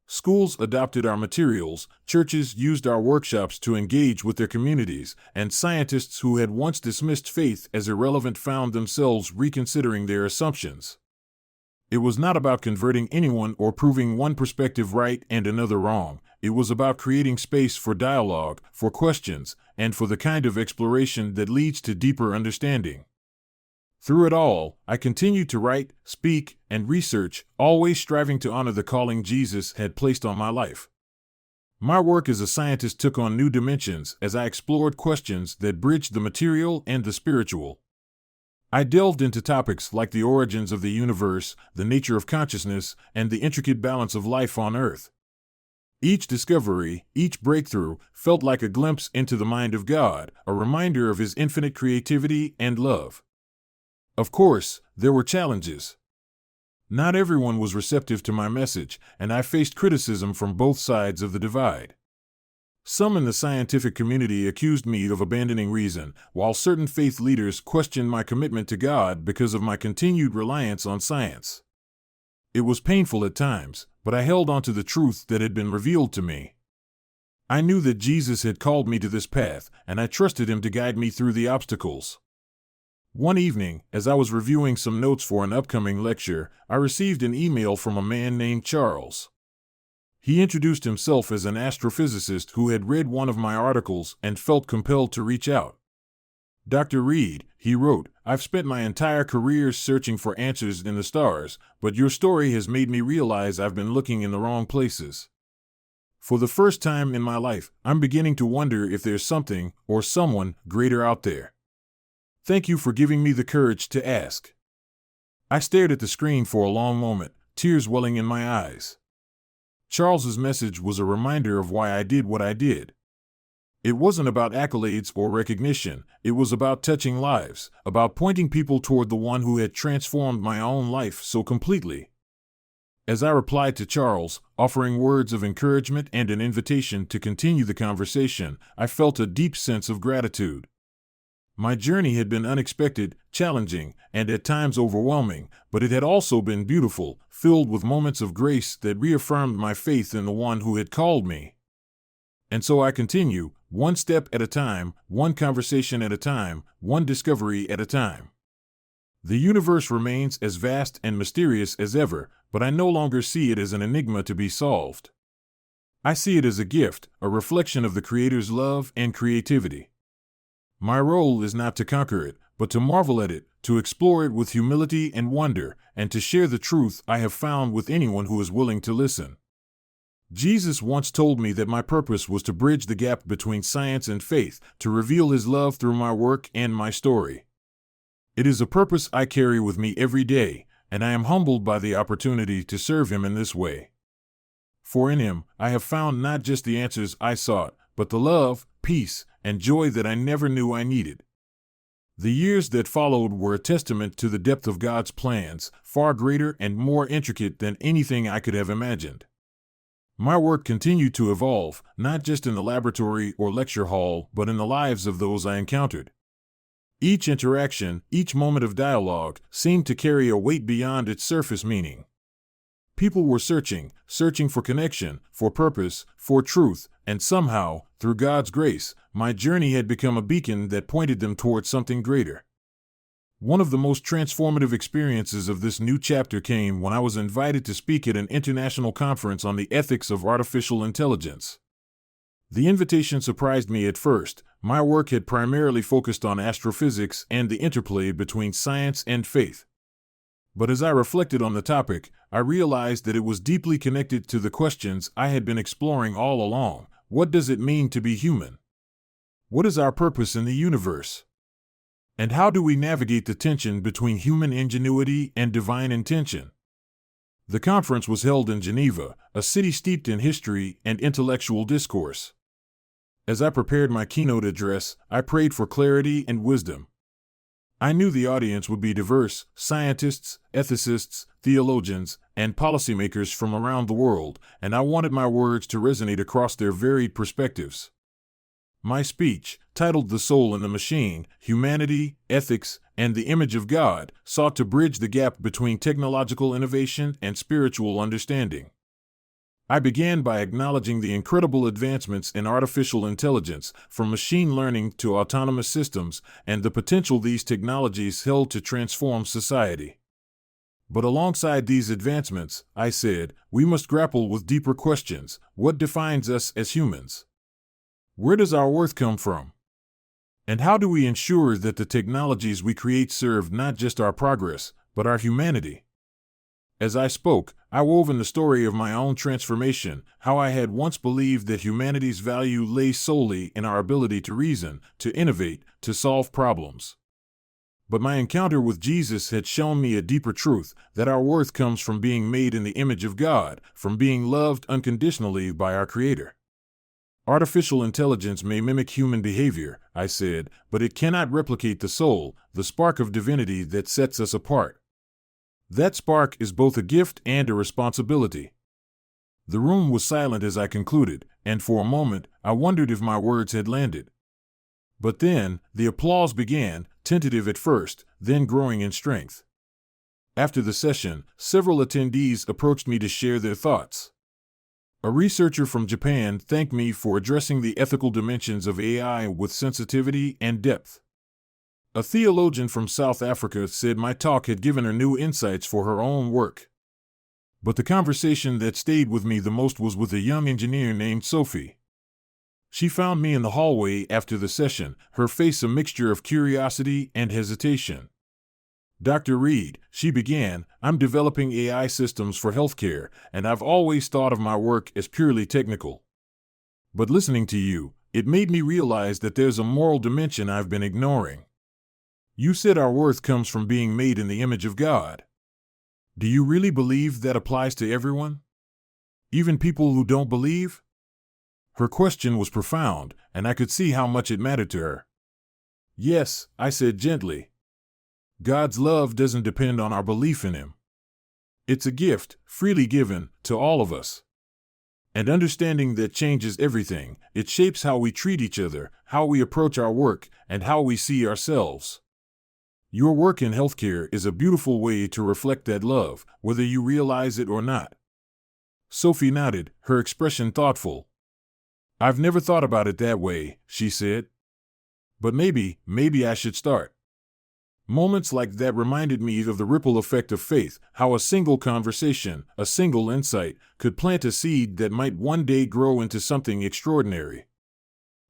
Speaker 1: Schools adopted our materials, churches used our workshops to engage with their communities, and scientists who had once dismissed faith as irrelevant found themselves reconsidering their assumptions. It was not about converting anyone or proving one perspective right and another wrong. It was about creating space for dialogue, for questions, and for the kind of exploration that leads to deeper understanding. Through it all, I continued to write, speak, and research, always striving to honor the calling Jesus had placed on my life. My work as a scientist took on new dimensions as I explored questions that bridged the material and the spiritual. I delved into topics like the origins of the universe, the nature of consciousness, and the intricate balance of life on Earth. Each discovery, each breakthrough, felt like a glimpse into the mind of God, a reminder of His infinite creativity and love. Of course, there were challenges. Not everyone was receptive to my message, and I faced criticism from both sides of the divide. Some in the scientific community accused me of abandoning reason, while certain faith leaders questioned my commitment to God because of my continued reliance on science. It was painful at times, but I held on to the truth that had been revealed to me. I knew that Jesus had called me to this path, and I trusted Him to guide me through the obstacles. One evening, as I was reviewing some notes for an upcoming lecture, I received an email from a man named Charles. He introduced himself as an astrophysicist who had read one of my articles and felt compelled to reach out. "Dr. Reed," he wrote, "I've spent my entire career searching for answers in the stars, but your story has made me realize I've been looking in the wrong places. For the first time in my life, I'm beginning to wonder if there's something or someone greater out there. Thank you for giving me the courage to ask." I stared at the screen for a long moment, tears welling in my eyes. Charles's message was a reminder of why I did what I did. It wasn't about accolades or recognition. It was about touching lives, about pointing people toward the one who had transformed my own life so completely. As I replied to Charles, offering words of encouragement and an invitation to continue the conversation, I felt a deep sense of gratitude. My journey had been unexpected, challenging, and at times overwhelming, but it had also been beautiful, filled with moments of grace that reaffirmed my faith in the one who had called me. And so I continue, one step at a time, one conversation at a time, one discovery at a time. The universe remains as vast and mysterious as ever, but I no longer see it as an enigma to be solved. I see it as a gift, a reflection of the Creator's love and creativity. My role is not to conquer it, but to marvel at it, to explore it with humility and wonder, and to share the truth I have found with anyone who is willing to listen. Jesus once told me that my purpose was to bridge the gap between science and faith, to reveal His love through my work and my story. It is a purpose I carry with me every day, and I am humbled by the opportunity to serve Him in this way. For in Him, I have found not just the answers I sought, but the love, peace, and joy that I never knew I needed. The years that followed were a testament to the depth of God's plans, far greater and more intricate than anything I could have imagined. My work continued to evolve, not just in the laboratory or lecture hall, but in the lives of those I encountered. Each interaction, each moment of dialogue, seemed to carry a weight beyond its surface meaning. People were searching for connection, for purpose, for truth, and somehow, through God's grace, my journey had become a beacon that pointed them towards something greater. One of the most transformative experiences of this new chapter came when I was invited to speak at an international conference on the ethics of artificial intelligence. The invitation surprised me at first. My work had primarily focused on astrophysics and the interplay between science and faith. But as I reflected on the topic, I realized that it was deeply connected to the questions I had been exploring all along. What does it mean to be human? What is our purpose in the universe? And how do we navigate the tension between human ingenuity and divine intention? The conference was held in Geneva, a city steeped in history and intellectual discourse. As I prepared my keynote address, I prayed for clarity and wisdom. I knew the audience would be diverse: scientists, ethicists, theologians, and policymakers from around the world, and I wanted my words to resonate across their varied perspectives. My speech, titled "The Soul in the Machine: Humanity, Ethics, and the Image of God," sought to bridge the gap between technological innovation and spiritual understanding. I began by acknowledging the incredible advancements in artificial intelligence, from machine learning to autonomous systems, and the potential these technologies held to transform society. But alongside these advancements, I said, we must grapple with deeper questions. What defines us as humans? Where does our worth come from? And how do we ensure that the technologies we create serve not just our progress, but our humanity? As I spoke, I wove in the story of my own transformation, how I had once believed that humanity's value lay solely in our ability to reason, to innovate, to solve problems. But my encounter with Jesus had shown me a deeper truth, that our worth comes from being made in the image of God, from being loved unconditionally by our Creator. Artificial intelligence may mimic human behavior, I said, but it cannot replicate the soul, the spark of divinity that sets us apart. That spark is both a gift and a responsibility. The room was silent as I concluded, and for a moment I wondered if my words had landed. But then, the applause began, tentative at first, then growing in strength. After the session, several attendees approached me to share their thoughts. A researcher from Japan thanked me for addressing the ethical dimensions of AI with sensitivity and depth. A theologian from South Africa said my talk had given her new insights for her own work. But the conversation that stayed with me the most was with a young engineer named Sophie. She found me in the hallway after the session, her face a mixture of curiosity and hesitation. "Dr. Reed," she began, "I'm developing AI systems for healthcare, and I've always thought of my work as purely technical. But listening to you, it made me realize that there's a moral dimension I've been ignoring. You said our worth comes from being made in the image of God. Do you really believe that applies to everyone? Even people who don't believe?" Her question was profound, and I could see how much it mattered to her. "Yes," I said gently. "God's love doesn't depend on our belief in Him. It's a gift, freely given, to all of us. And understanding that changes everything. It shapes how we treat each other, how we approach our work, and how we see ourselves. Your work in healthcare is a beautiful way to reflect that love, whether you realize it or not." Sophie nodded, her expression thoughtful. "I've never thought about it that way," she said. "But maybe I should start." Moments like that reminded me of the ripple effect of faith, how a single conversation, a single insight, could plant a seed that might one day grow into something extraordinary.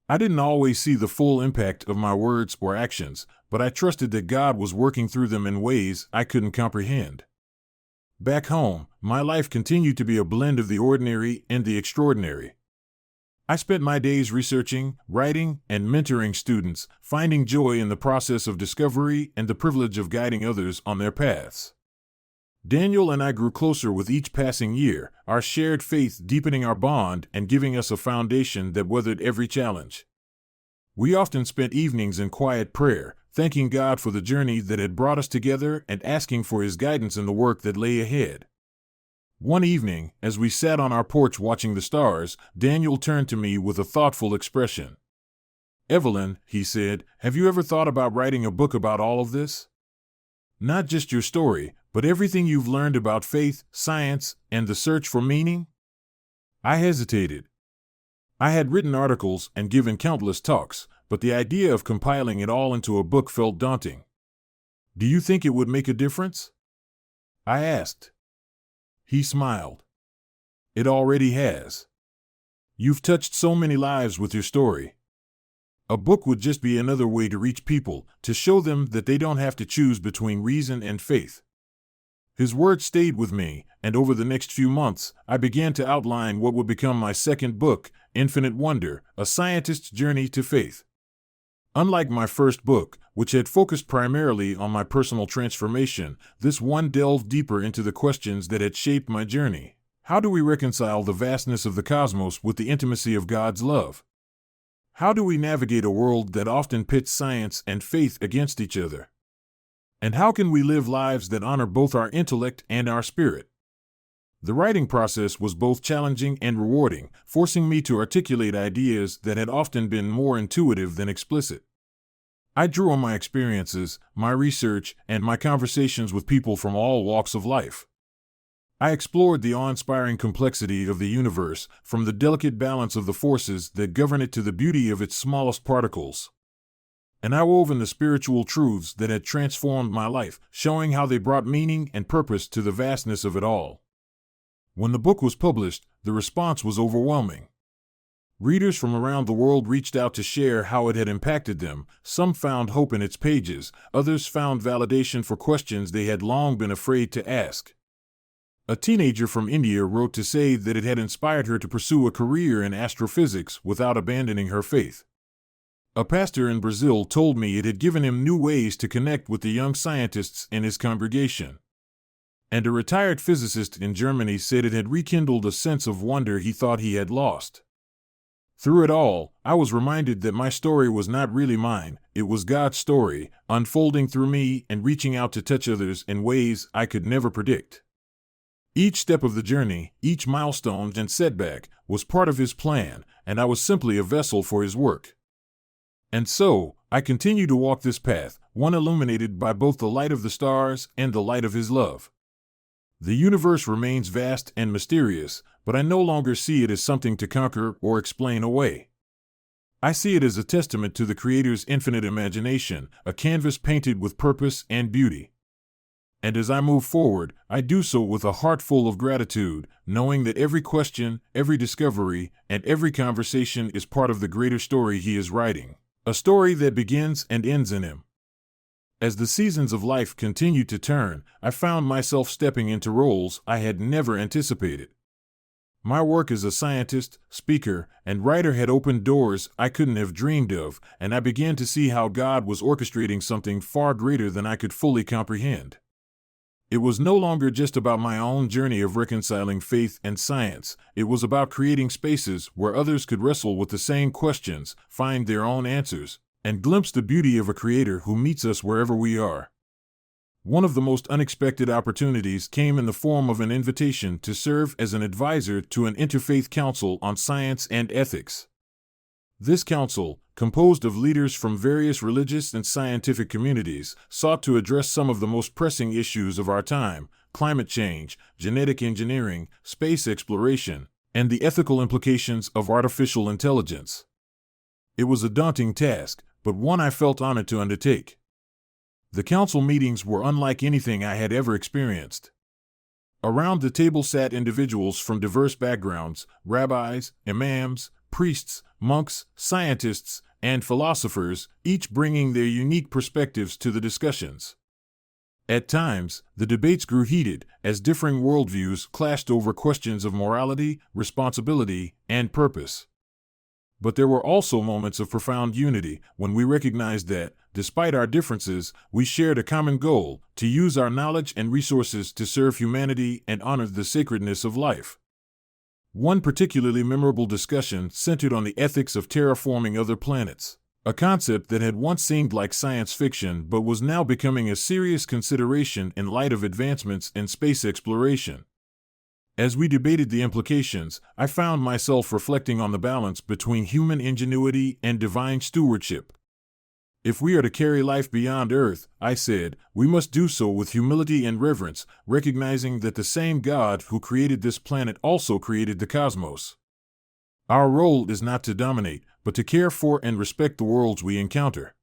Speaker 1: I didn't always see the full impact of my words or actions, but I trusted that God was working through them in ways I couldn't comprehend. Back home, my life continued to be a blend of the ordinary and the extraordinary. I spent my days researching, writing, and mentoring students, finding joy in the process of discovery and the privilege of guiding others on their paths. Daniel and I grew closer with each passing year, our shared faith deepening our bond and giving us a foundation that weathered every challenge. We often spent evenings in quiet prayer, thanking God for the journey that had brought us together and asking for His guidance in the work that lay ahead. One evening, as we sat on our porch watching the stars, Daniel turned to me with a thoughtful expression. "Evelyn," he said, "have you ever thought about writing a book about all of this? Not just your story, but everything you've learned about faith, science, and the search for meaning?" I hesitated. I had written articles and given countless talks, but the idea of compiling it all into a book felt daunting. "Do you think it would make a difference?" I asked. He smiled. "It already has. You've touched so many lives with your story. A book would just be another way to reach people, to show them that they don't have to choose between reason and faith." His words stayed with me, and over the next few months, I began to outline what would become my second book, Infinite Wonder, A Scientist's Journey to Faith. Unlike my first book, which had focused primarily on my personal transformation, this one delved deeper into the questions that had shaped my journey. How do we reconcile the vastness of the cosmos with the intimacy of God's love? How do we navigate a world that often pits science and faith against each other? And how can we live lives that honor both our intellect and our spirit? The writing process was both challenging and rewarding, forcing me to articulate ideas that had often been more intuitive than explicit. I drew on my experiences, my research, and my conversations with people from all walks of life. I explored the awe-inspiring complexity of the universe, from the delicate balance of the forces that govern it to the beauty of its smallest particles. And I wove in the spiritual truths that had transformed my life, showing how they brought meaning and purpose to the vastness of it all. When the book was published, the response was overwhelming. Readers from around the world reached out to share how it had impacted them. Some found hope in its pages, others found validation for questions they had long been afraid to ask. A teenager from India wrote to say that it had inspired her to pursue a career in astrophysics without abandoning her faith. A pastor in Brazil told me it had given him new ways to connect with the young scientists in his congregation. And a retired physicist in Germany said it had rekindled a sense of wonder he thought he had lost. Through it all, I was reminded that my story was not really mine, it was God's story, unfolding through me and reaching out to touch others in ways I could never predict. Each step of the journey, each milestone and setback, was part of His plan, and I was simply a vessel for His work. And so, I continue to walk this path, one illuminated by both the light of the stars and the light of His love. The universe remains vast and mysterious, but I no longer see it as something to conquer or explain away. I see it as a testament to the Creator's infinite imagination, a canvas painted with purpose and beauty. And as I move forward, I do so with a heart full of gratitude, knowing that every question, every discovery, and every conversation is part of the greater story He is writing, a story that begins and ends in Him. As the seasons of life continued to turn, I found myself stepping into roles I had never anticipated. My work as a scientist, speaker, and writer had opened doors I couldn't have dreamed of, and I began to see how God was orchestrating something far greater than I could fully comprehend. It was no longer just about my own journey of reconciling faith and science. It was about creating spaces where others could wrestle with the same questions, find their own answers, and glimpse the beauty of a Creator who meets us wherever we are. One of the most unexpected opportunities came in the form of an invitation to serve as an advisor to an interfaith council on science and ethics. This council, composed of leaders from various religious and scientific communities, sought to address some of the most pressing issues of our time: climate change, genetic engineering, space exploration, and the ethical implications of artificial intelligence. It was a daunting task, but one I felt honored to undertake. The council meetings were unlike anything I had ever experienced. Around the table sat individuals from diverse backgrounds: rabbis, imams, priests, monks, scientists, and philosophers, each bringing their unique perspectives to the discussions. At times, the debates grew heated as differing worldviews clashed over questions of morality, responsibility, and purpose. But there were also moments of profound unity when we recognized that, despite our differences, we shared a common goal: to use our knowledge and resources to serve humanity and honor the sacredness of life. One particularly memorable discussion centered on the ethics of terraforming other planets, a concept that had once seemed like science fiction but was now becoming a serious consideration in light of advancements in space exploration. As we debated the implications, I found myself reflecting on the balance between human ingenuity and divine stewardship. If we are to carry life beyond Earth, I said, we must do so with humility and reverence, recognizing that the same God who created this planet also created the cosmos. Our role is not to dominate, but to care for and respect the worlds we encounter.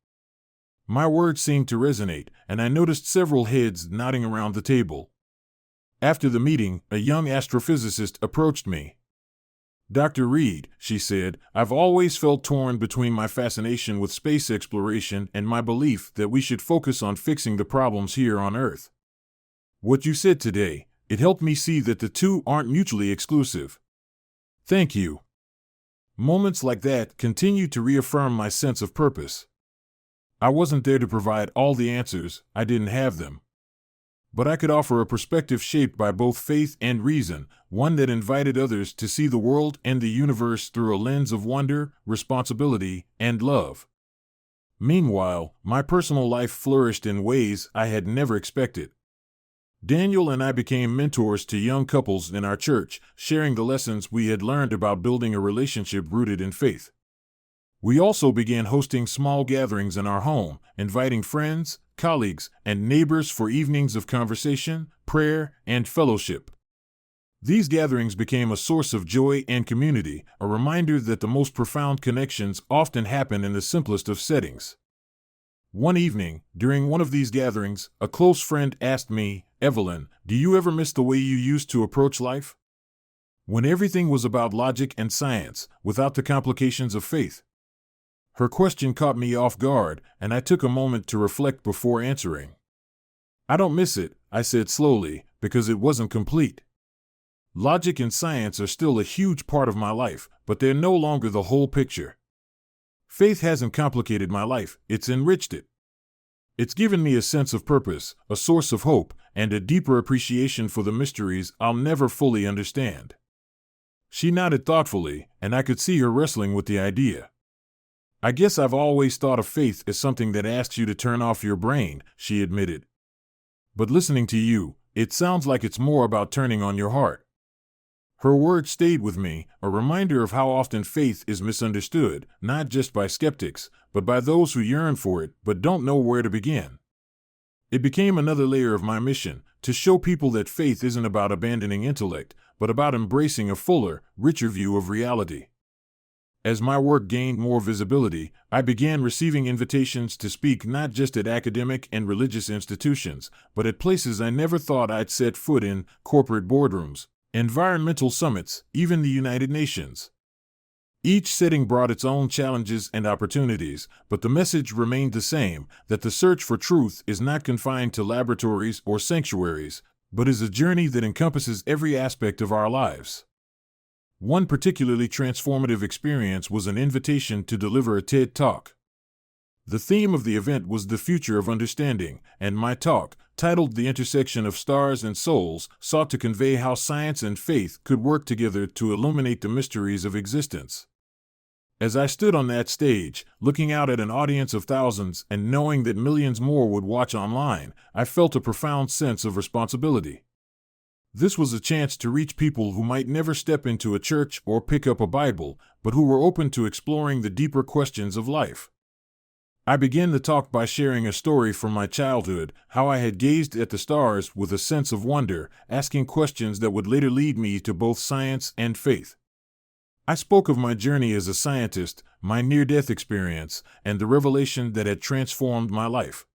Speaker 1: My words seemed to resonate, and I noticed several heads nodding around the table. After the meeting, a young astrophysicist approached me. "Dr. Reed," she said, "I've always felt torn between my fascination with space exploration and my belief that we should focus on fixing the problems here on Earth. What you said today, it helped me see that the two aren't mutually exclusive. Thank you." Moments like that continue to reaffirm my sense of purpose. I wasn't there to provide all the answers, I didn't have them. But I could offer a perspective shaped by both faith and reason, one that invited others to see the world and the universe through a lens of wonder, responsibility, and love. Meanwhile, my personal life flourished in ways I had never expected. Daniel and I became mentors to young couples in our church, sharing the lessons we had learned about building a relationship rooted in faith. We also began hosting small gatherings in our home, inviting friends, colleagues, and neighbors for evenings of conversation, prayer, and fellowship. These gatherings became a source of joy and community, a reminder that the most profound connections often happen in the simplest of settings. One evening, during one of these gatherings, a close friend asked me, "Evelyn, do you ever miss the way you used to approach life? When everything was about logic and science, without the complications of faith?" Her question caught me off guard, and I took a moment to reflect before answering. "I don't miss it," I said slowly, "because it wasn't complete. Logic and science are still a huge part of my life, but they're no longer the whole picture. Faith hasn't complicated my life, it's enriched it. It's given me a sense of purpose, a source of hope, and a deeper appreciation for the mysteries I'll never fully understand. She nodded thoughtfully, and I could see her wrestling with the idea. I guess I've always thought of faith as something that asks you to turn off your brain, she admitted. But listening to you, it sounds like it's more about turning on your heart. Her words stayed with me, a reminder of how often faith is misunderstood, not just by skeptics, but by those who yearn for it but don't know where to begin. It became another layer of my mission, to show people that faith isn't about abandoning intellect, but about embracing a fuller, richer view of reality. As my work gained more visibility, I began receiving invitations to speak not just at academic and religious institutions, but at places I never thought I'd set foot in: corporate boardrooms, environmental summits, even the United Nations. Each setting brought its own challenges and opportunities, but the message remained the same, that the search for truth is not confined to laboratories or sanctuaries, but is a journey that encompasses every aspect of our lives. One particularly transformative experience was an invitation to deliver a TED Talk. The theme of the event was the future of understanding, and my talk, titled The Intersection of Stars and Souls, sought to convey how science and faith could work together to illuminate the mysteries of existence. As I stood on that stage, looking out at an audience of thousands and knowing that millions more would watch online, I felt a profound sense of responsibility. This was a chance to reach people who might never step into a church or pick up a Bible, but who were open to exploring the deeper questions of life. I began the talk by sharing a story from my childhood, how I had gazed at the stars with a sense of wonder, asking questions that would later lead me to both science and faith. I spoke of my journey as a scientist, my near-death experience, and the revelation that had transformed my life.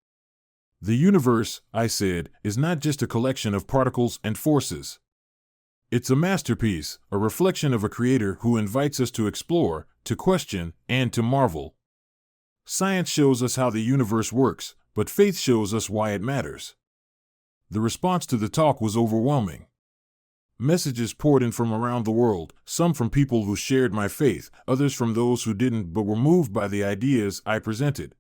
Speaker 1: The universe, I said, is not just a collection of particles and forces. It's a masterpiece, a reflection of a creator who invites us to explore, to question, and to marvel. Science shows us how the universe works, but faith shows us why it matters. The response to the talk was overwhelming. Messages poured in from around the world, some from people who shared my faith, others from those who didn't but were moved by the ideas I presented.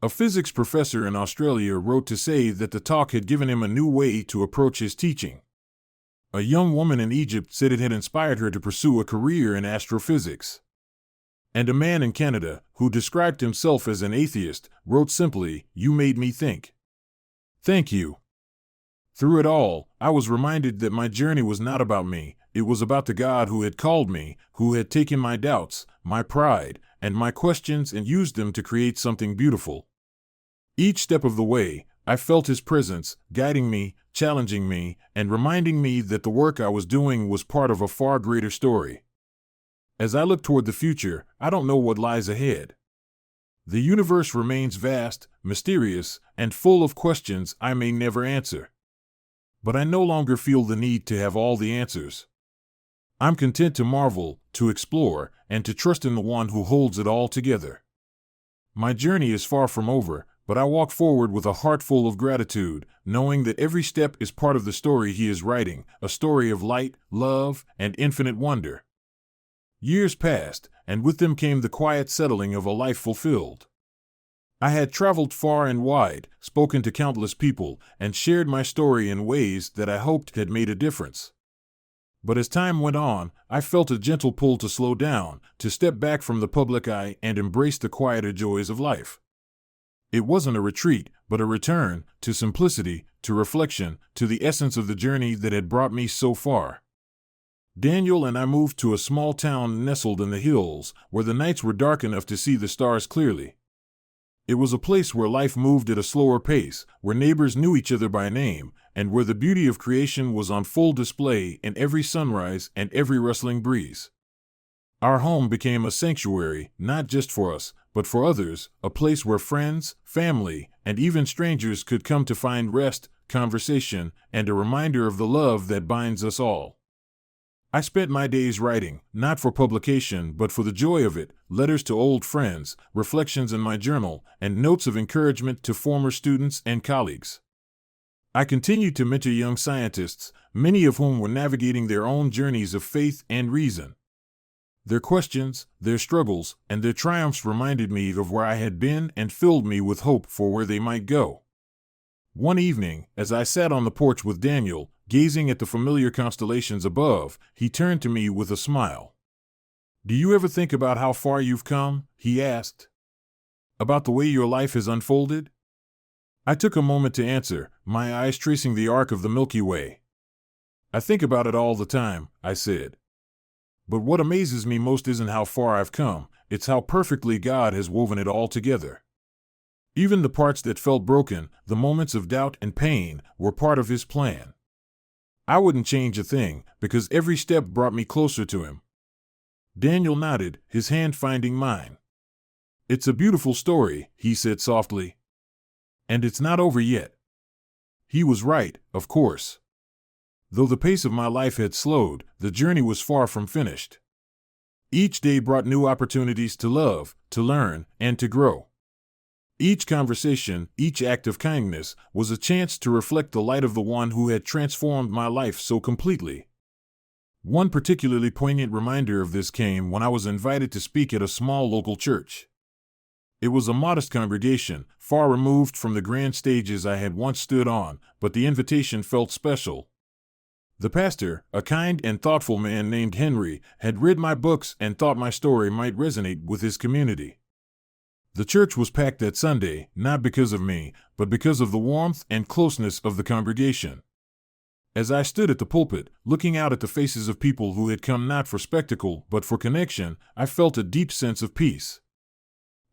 Speaker 1: A physics professor in Australia wrote to say that the talk had given him a new way to approach his teaching. A young woman in Egypt said it had inspired her to pursue a career in astrophysics. And a man in Canada, who described himself as an atheist, wrote simply, "You made me think." Thank you. Through it all, I was reminded that my journey was not about me, it was about the God who had called me, who had taken my doubts, my pride, and my questions and used them to create something beautiful. Each step of the way, I felt His presence, guiding me, challenging me, and reminding me that the work I was doing was part of a far greater story. As I look toward the future, I don't know what lies ahead. The universe remains vast, mysterious, and full of questions I may never answer. But I no longer feel the need to have all the answers. I'm content to marvel, to explore, and to trust in the one who holds it all together. My journey is far from over, but I walk forward with a heart full of gratitude, knowing that every step is part of the story He is writing, a story of light, love, and infinite wonder. Years passed, and with them came the quiet settling of a life fulfilled. I had traveled far and wide, spoken to countless people, and shared my story in ways that I hoped had made a difference. But as time went on, I felt a gentle pull to slow down, to step back from the public eye and embrace the quieter joys of life. It wasn't a retreat, but a return, to simplicity, to reflection, to the essence of the journey that had brought me so far. Daniel and I moved to a small town nestled in the hills, where the nights were dark enough to see the stars clearly. It was a place where life moved at a slower pace, where neighbors knew each other by name, and where the beauty of creation was on full display in every sunrise and every rustling breeze. Our home became a sanctuary, not just for us, but for others, a place where friends, family, and even strangers could come to find rest, conversation, and a reminder of the love that binds us all. I spent my days writing, not for publication but for the joy of it, letters to old friends, reflections in my journal, and notes of encouragement to former students and colleagues. I continued to mentor young scientists, many of whom were navigating their own journeys of faith and reason. Their questions, their struggles, and their triumphs reminded me of where I had been and filled me with hope for where they might go. One evening, as I sat on the porch with Daniel, gazing at the familiar constellations above, he turned to me with a smile. "Do you ever think about how far you've come?" he asked. "About the way your life has unfolded?" I took a moment to answer, my eyes tracing the arc of the Milky Way. "I think about it all the time," I said. "But what amazes me most isn't how far I've come, it's how perfectly God has woven it all together. Even the parts that felt broken, the moments of doubt and pain, were part of His plan. I wouldn't change a thing, because every step brought me closer to Him." Daniel nodded, his hand finding mine. "It's a beautiful story," he said softly. "And it's not over yet." He was right, of course. Though the pace of my life had slowed, the journey was far from finished. Each day brought new opportunities to love, to learn, and to grow. Each conversation, each act of kindness, was a chance to reflect the light of the one who had transformed my life so completely. One particularly poignant reminder of this came when I was invited to speak at a small local church. It was a modest congregation, far removed from the grand stages I had once stood on, but the invitation felt special. The pastor, a kind and thoughtful man named Henry, had read my books and thought my story might resonate with his community. The church was packed that Sunday, not because of me, but because of the warmth and closeness of the congregation. As I stood at the pulpit, looking out at the faces of people who had come not for spectacle but for connection, I felt a deep sense of peace.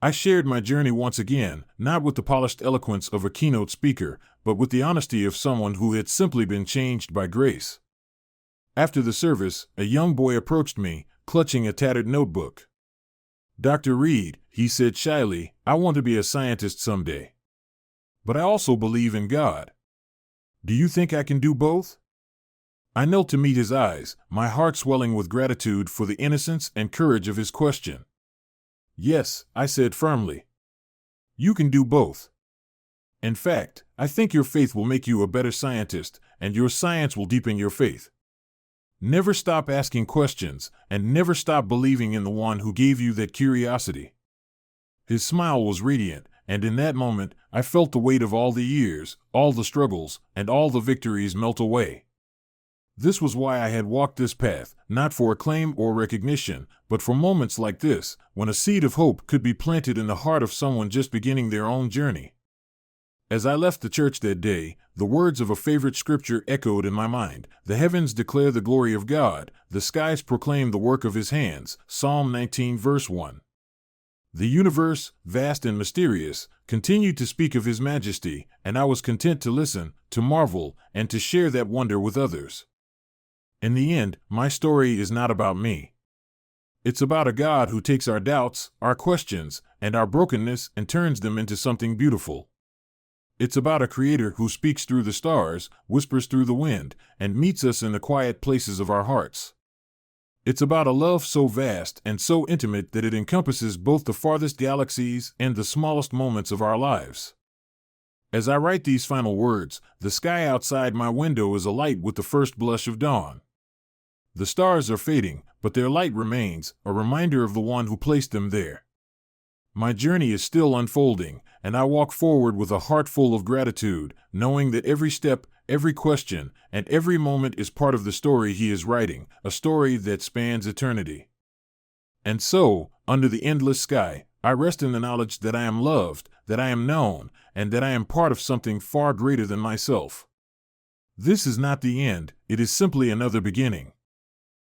Speaker 1: I shared my journey once again, not with the polished eloquence of a keynote speaker, but with the honesty of someone who had simply been changed by grace. After the service, a young boy approached me, clutching a tattered notebook. "Dr. Reed," he said shyly, "I want to be a scientist someday. But I also believe in God. Do you think I can do both?" I knelt to meet his eyes, my heart swelling with gratitude for the innocence and courage of his question. "Yes," I said firmly. "You can do both. In fact, I think your faith will make you a better scientist, and your science will deepen your faith. Never stop asking questions, and never stop believing in the one who gave you that curiosity." His smile was radiant, and in that moment, I felt the weight of all the years, all the struggles, and all the victories melt away. This was why I had walked this path, not for acclaim or recognition, but for moments like this, when a seed of hope could be planted in the heart of someone just beginning their own journey. As I left the church that day, the words of a favorite scripture echoed in my mind. "The heavens declare the glory of God, the skies proclaim the work of His hands." Psalm 19 verse 1. The universe, vast and mysterious, continued to speak of His majesty, and I was content to listen, to marvel, and to share that wonder with others. In the end, my story is not about me. It's about a God who takes our doubts, our questions, and our brokenness and turns them into something beautiful. It's about a Creator who speaks through the stars, whispers through the wind, and meets us in the quiet places of our hearts. It's about a love so vast and so intimate that it encompasses both the farthest galaxies and the smallest moments of our lives. As I write these final words, the sky outside my window is alight with the first blush of dawn. The stars are fading, but their light remains, a reminder of the one who placed them there. My journey is still unfolding, and I walk forward with a heart full of gratitude, knowing that every step, every question, and every moment is part of the story He is writing, a story that spans eternity. And so, under the endless sky, I rest in the knowledge that I am loved, that I am known, and that I am part of something far greater than myself. This is not the end, it is simply another beginning.